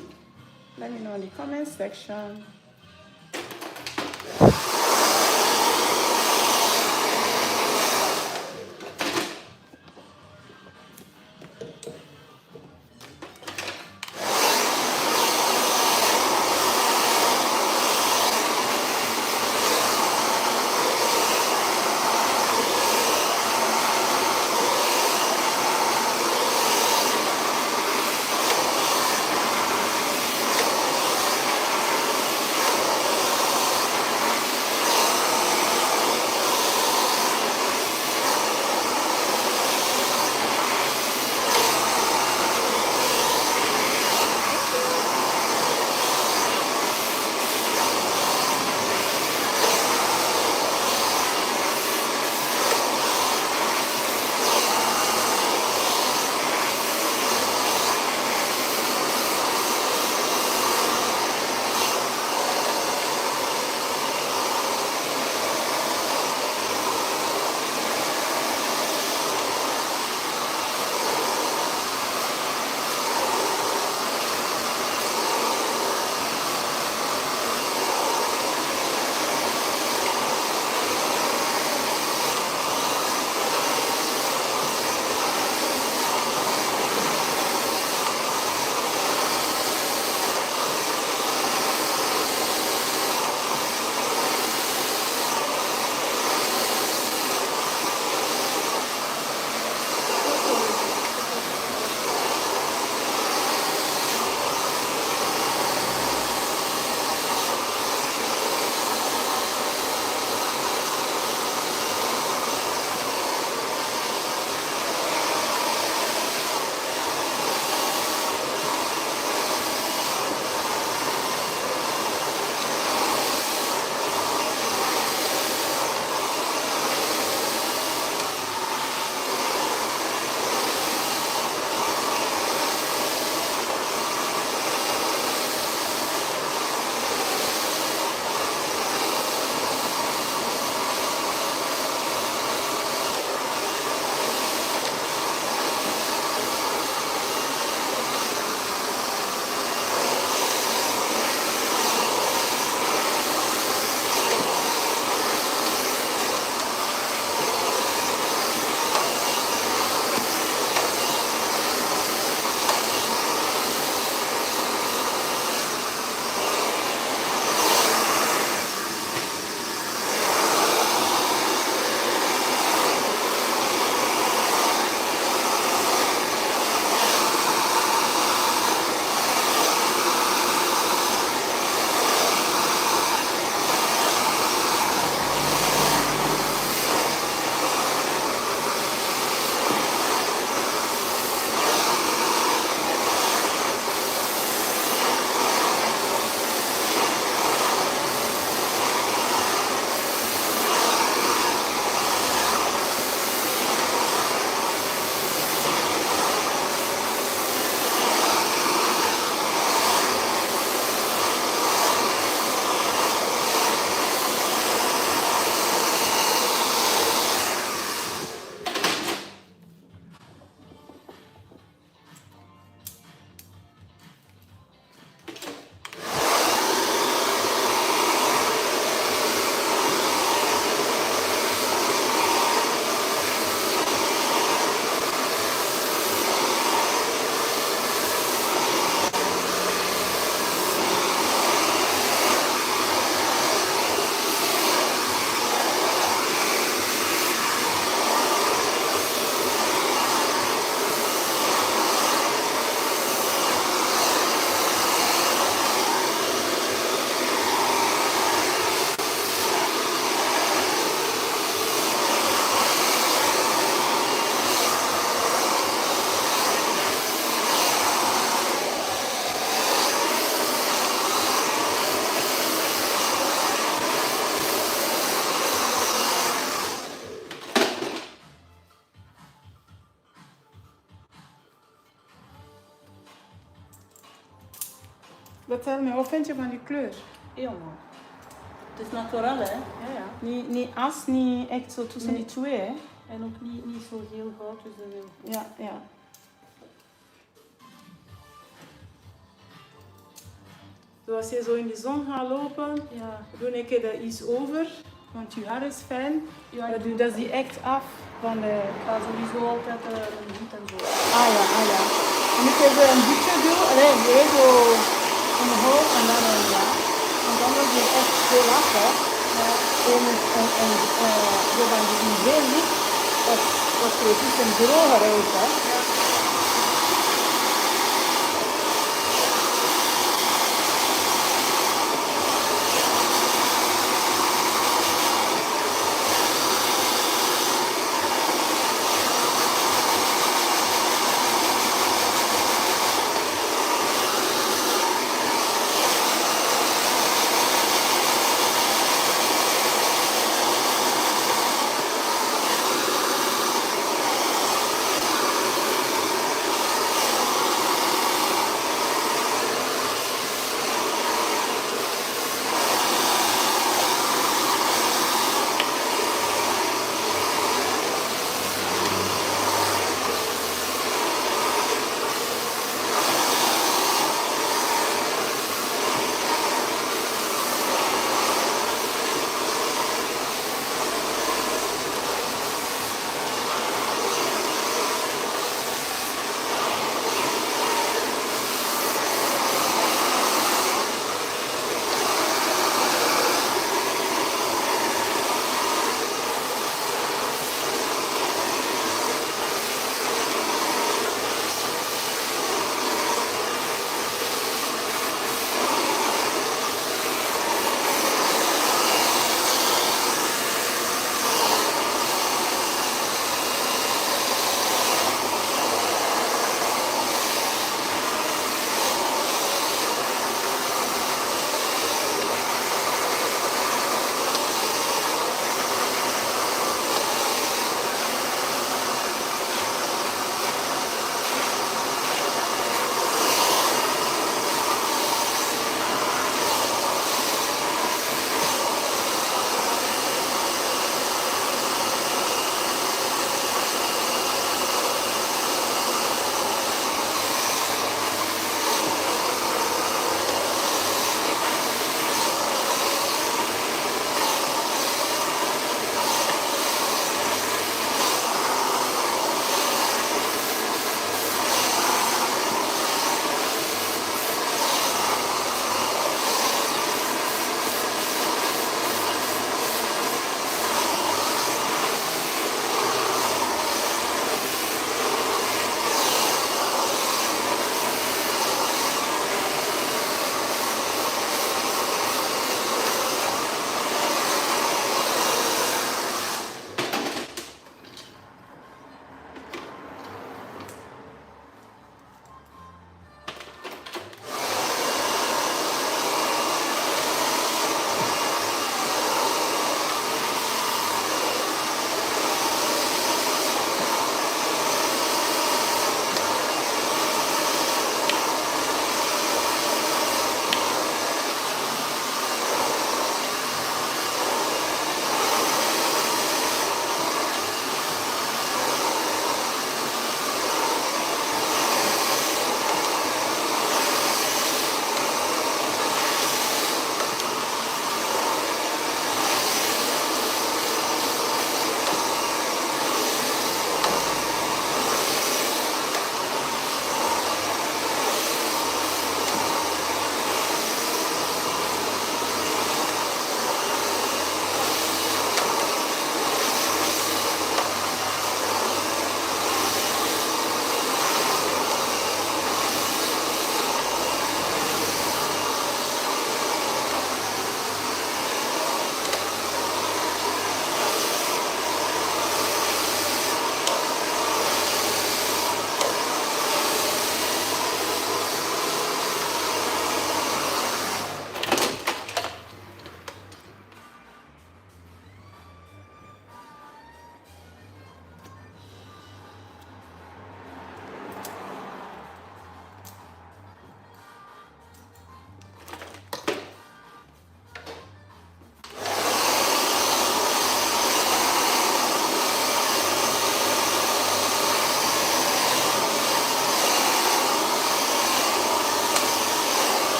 Let me know in the comment section. Vertel me, wat vind je van die kleur? Heel mooi. Het is naturel, hè? Ja, ja. Niet as, niet echt zo tussen die twee, hè? En ook niet zo heel groot, dus dat wil goed. Ja, ja. Dus als je zo in de zon gaat lopen, Ja, doe ik er iets over, want je haar is fijn. ja ik Doe dat die echt af van de... ga sowieso altijd een hoed en zo. Ah ja, ah ja. En ik heb een beetje doen, alleen weer zo omhoog en dan een ja. Want dan word je echt veel af, hè. Zo van die veel licht, dat precies een droger uit, hè.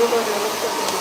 maar je opzetten.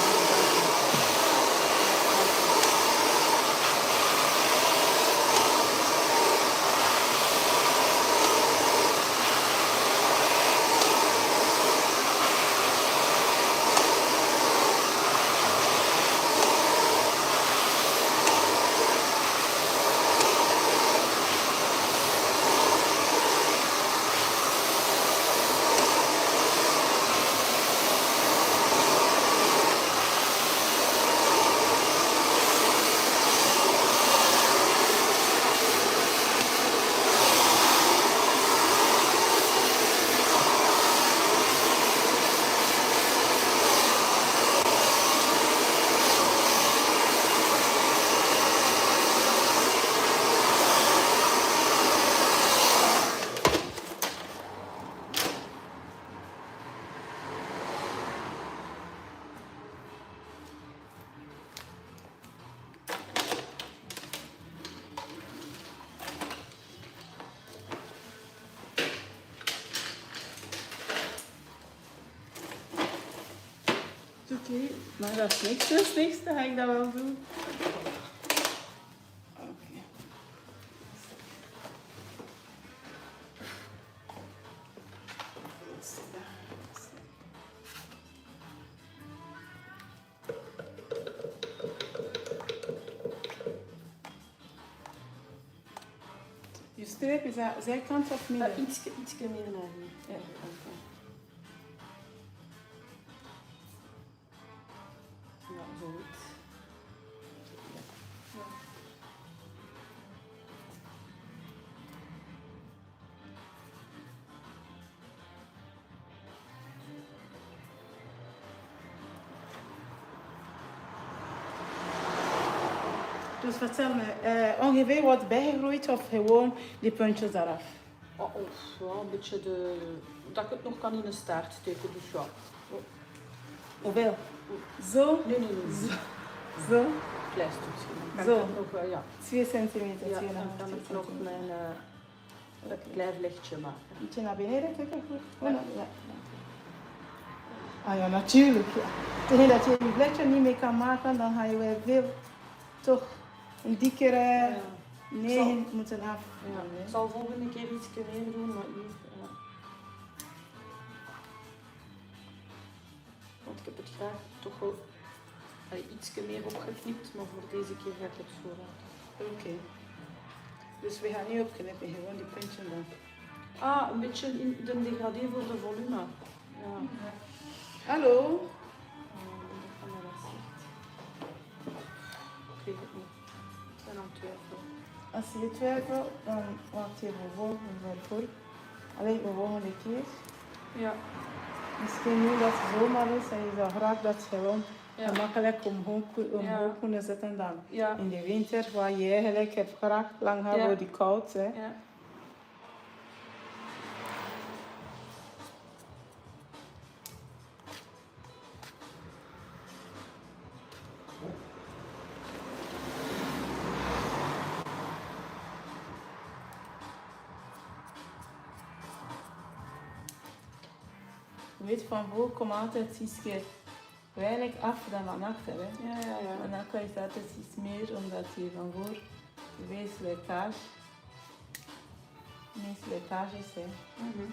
Oké, maar dat is niks, dus niks, dan ga ik dat wel doen. Oké. Je streep is aan zijkant of midden? Ietsje meer naar hier. Ja. Okay. Ja, zoiets. Ja. Dus vertel me, ongeveer wordt bijgegroeid of gewoon die puntjes eraf? Oh, ja, een beetje dat ik het nog kan in een staart steken, dus ja. Hoeveel? Zo? Nee. Zo? Klein stukje. Dan Zo. kan ik nog, ja. 2 centimeter. Ja, 2,5 dan kan ik nog centimeter. mijn klein vlechtje maken. Ietsje naar beneden, kijk even goed. Ja. Ja. Ah ja, natuurlijk. Ja. Tegen dat je die vlechtje niet meer kan maken, dan ga je wel veel toch een dikkere 9 moeten af. Ja. Ik zal volgende keer iets meer doen, maar hier. Ja. Want ik heb het graag toch wel iets meer opgeknipt, maar voor deze keer ga ik het zo laten. Oké. Dus we gaan niet opknippen, gewoon die puntjes dan. Ah, een beetje in de degradé voor de volume. Ja. Hallo? Ik weet het niet. Ik ben aan het twijfelen. Als je twijfelt, dan wacht je voor. Alleen de volgende keer. Ja. Misschien nu dat het zomaar is en je zou graag dat gewoon gemakkelijk omhoog kunnen zetten dan. Ja. In de winter, waar je eigenlijk het graag lang hebt door die koud. Hè. Ja. Je weet, van voor komt altijd iets weinig af dan van achter. Hè. Ja. En dan kan je altijd iets meer, omdat je van voor de meeste lekkage is. Hè. Mhm.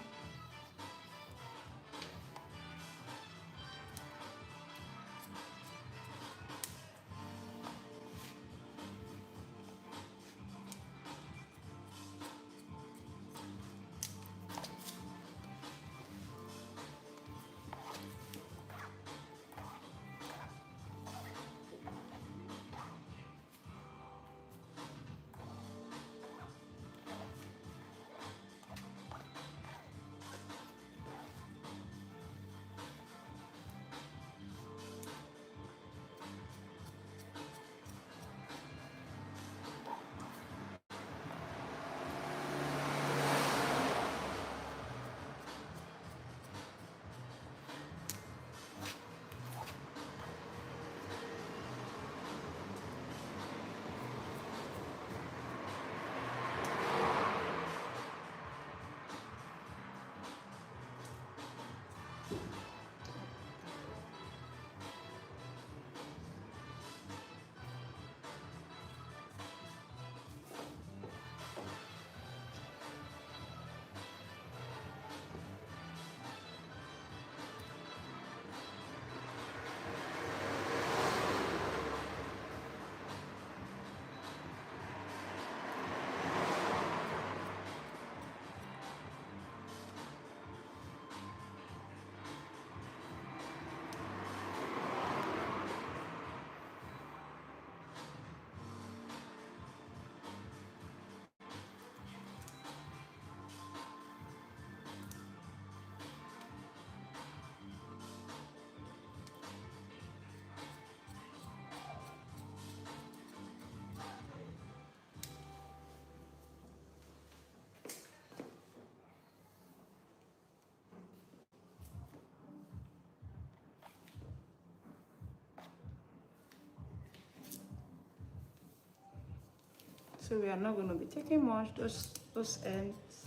So we are not going to be taking much. Those ends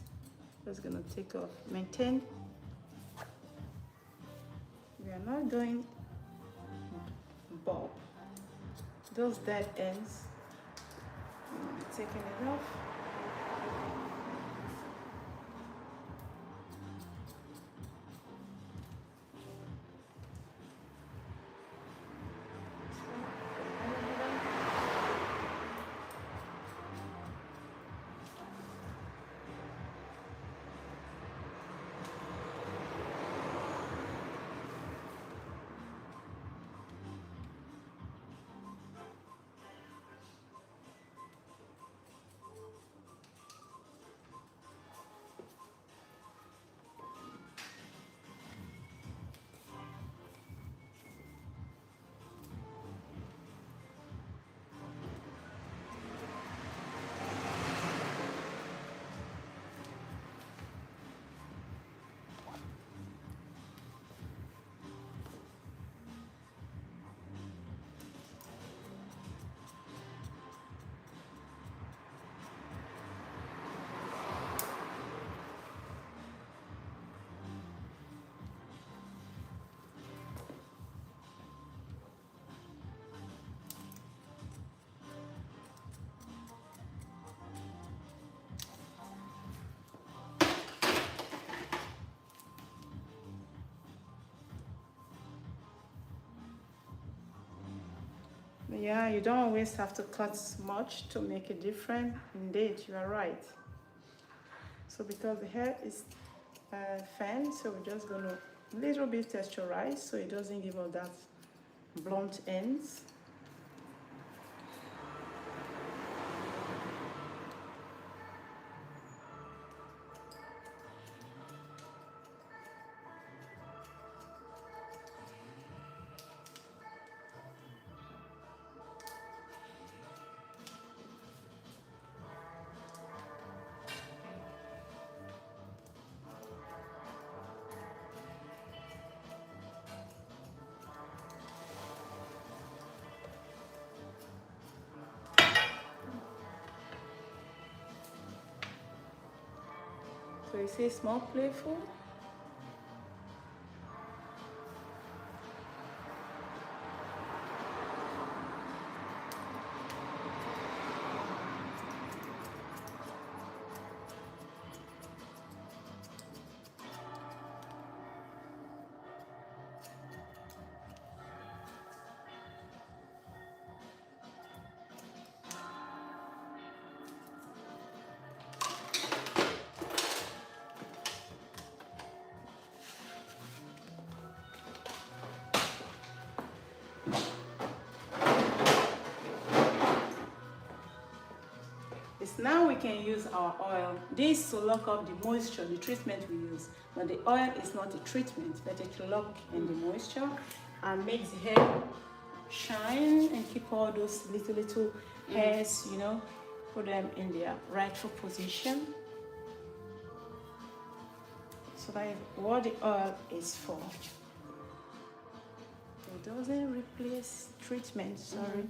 just going to take off. Maintain. We are not doing bob. Those dead ends, I'm going to be taking it off. Yeah, you don't always have to cut much to make it different. Indeed, you are right. So because the hair is fan, so we're just gonna a little bit texturize so it doesn't give us that blunt ends. So you see, it's more playful. Now we can use our oil. This to lock up the moisture, the treatment we use. But the oil is not a treatment, but it will lock in the moisture and make the hair shine and keep all those little hairs, you know, put them in their rightful position. So that is what the oil is for. It doesn't replace treatment, sorry.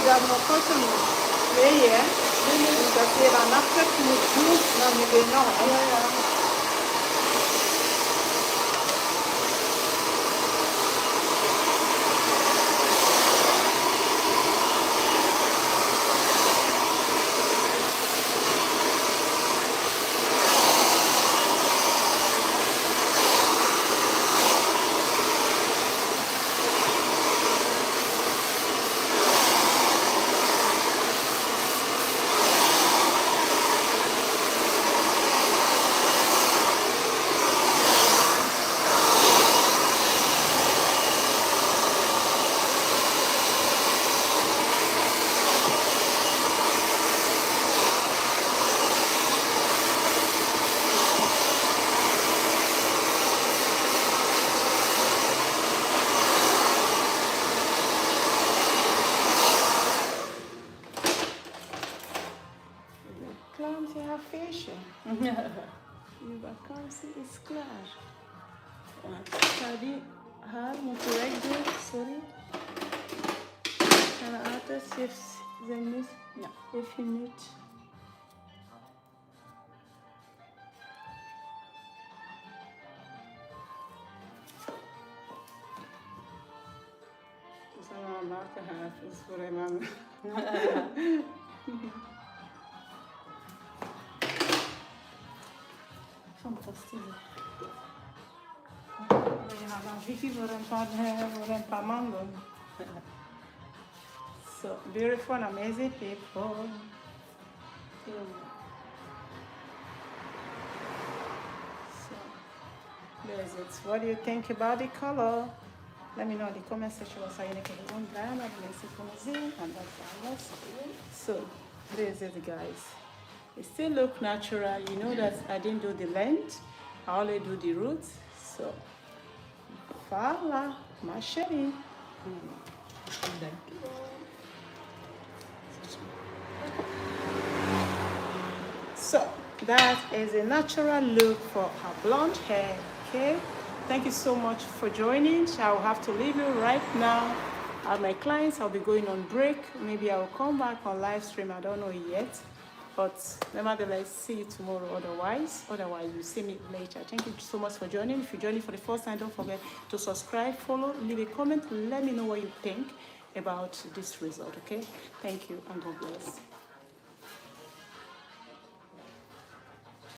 gaat nog korter moeten. Nee, hè? Dus dat je dan achter moet doen, dan moet je nog. Ja, ja. Vakantie haar feestje. Je vakantie is klaar. Ik ga die haar moeten wegdoen, sorry. En altijd heeft ze niet. Ja, heeft je niet. Dat is allemaal maken haar, dat is voor hem aan. Fantastisch. Je gaat dan Vicky voor een paar maanden. So beautiful and amazing people. So there's it. What do you think about the color? Let me know in the comment section wat jullie gewoon daar naar de mensen kunnen zien. En dat is alles. So this is it, guys. It still look natural. You know that I didn't do the length. I only do the roots. So voilà, ma chérie. Dank je wel. So that is a natural look for her blonde hair. Okay, thank you so much for joining. I will have to leave you right now. My clients, I'll be going on break. Maybe I will come back on live stream. I don't know yet. But nevertheless, see you tomorrow otherwise you see me later. Thank you so much for joining. If you're joining for the first time, don't forget to subscribe, follow, leave a comment, let me know what you think about this result, okay? Thank you and God bless.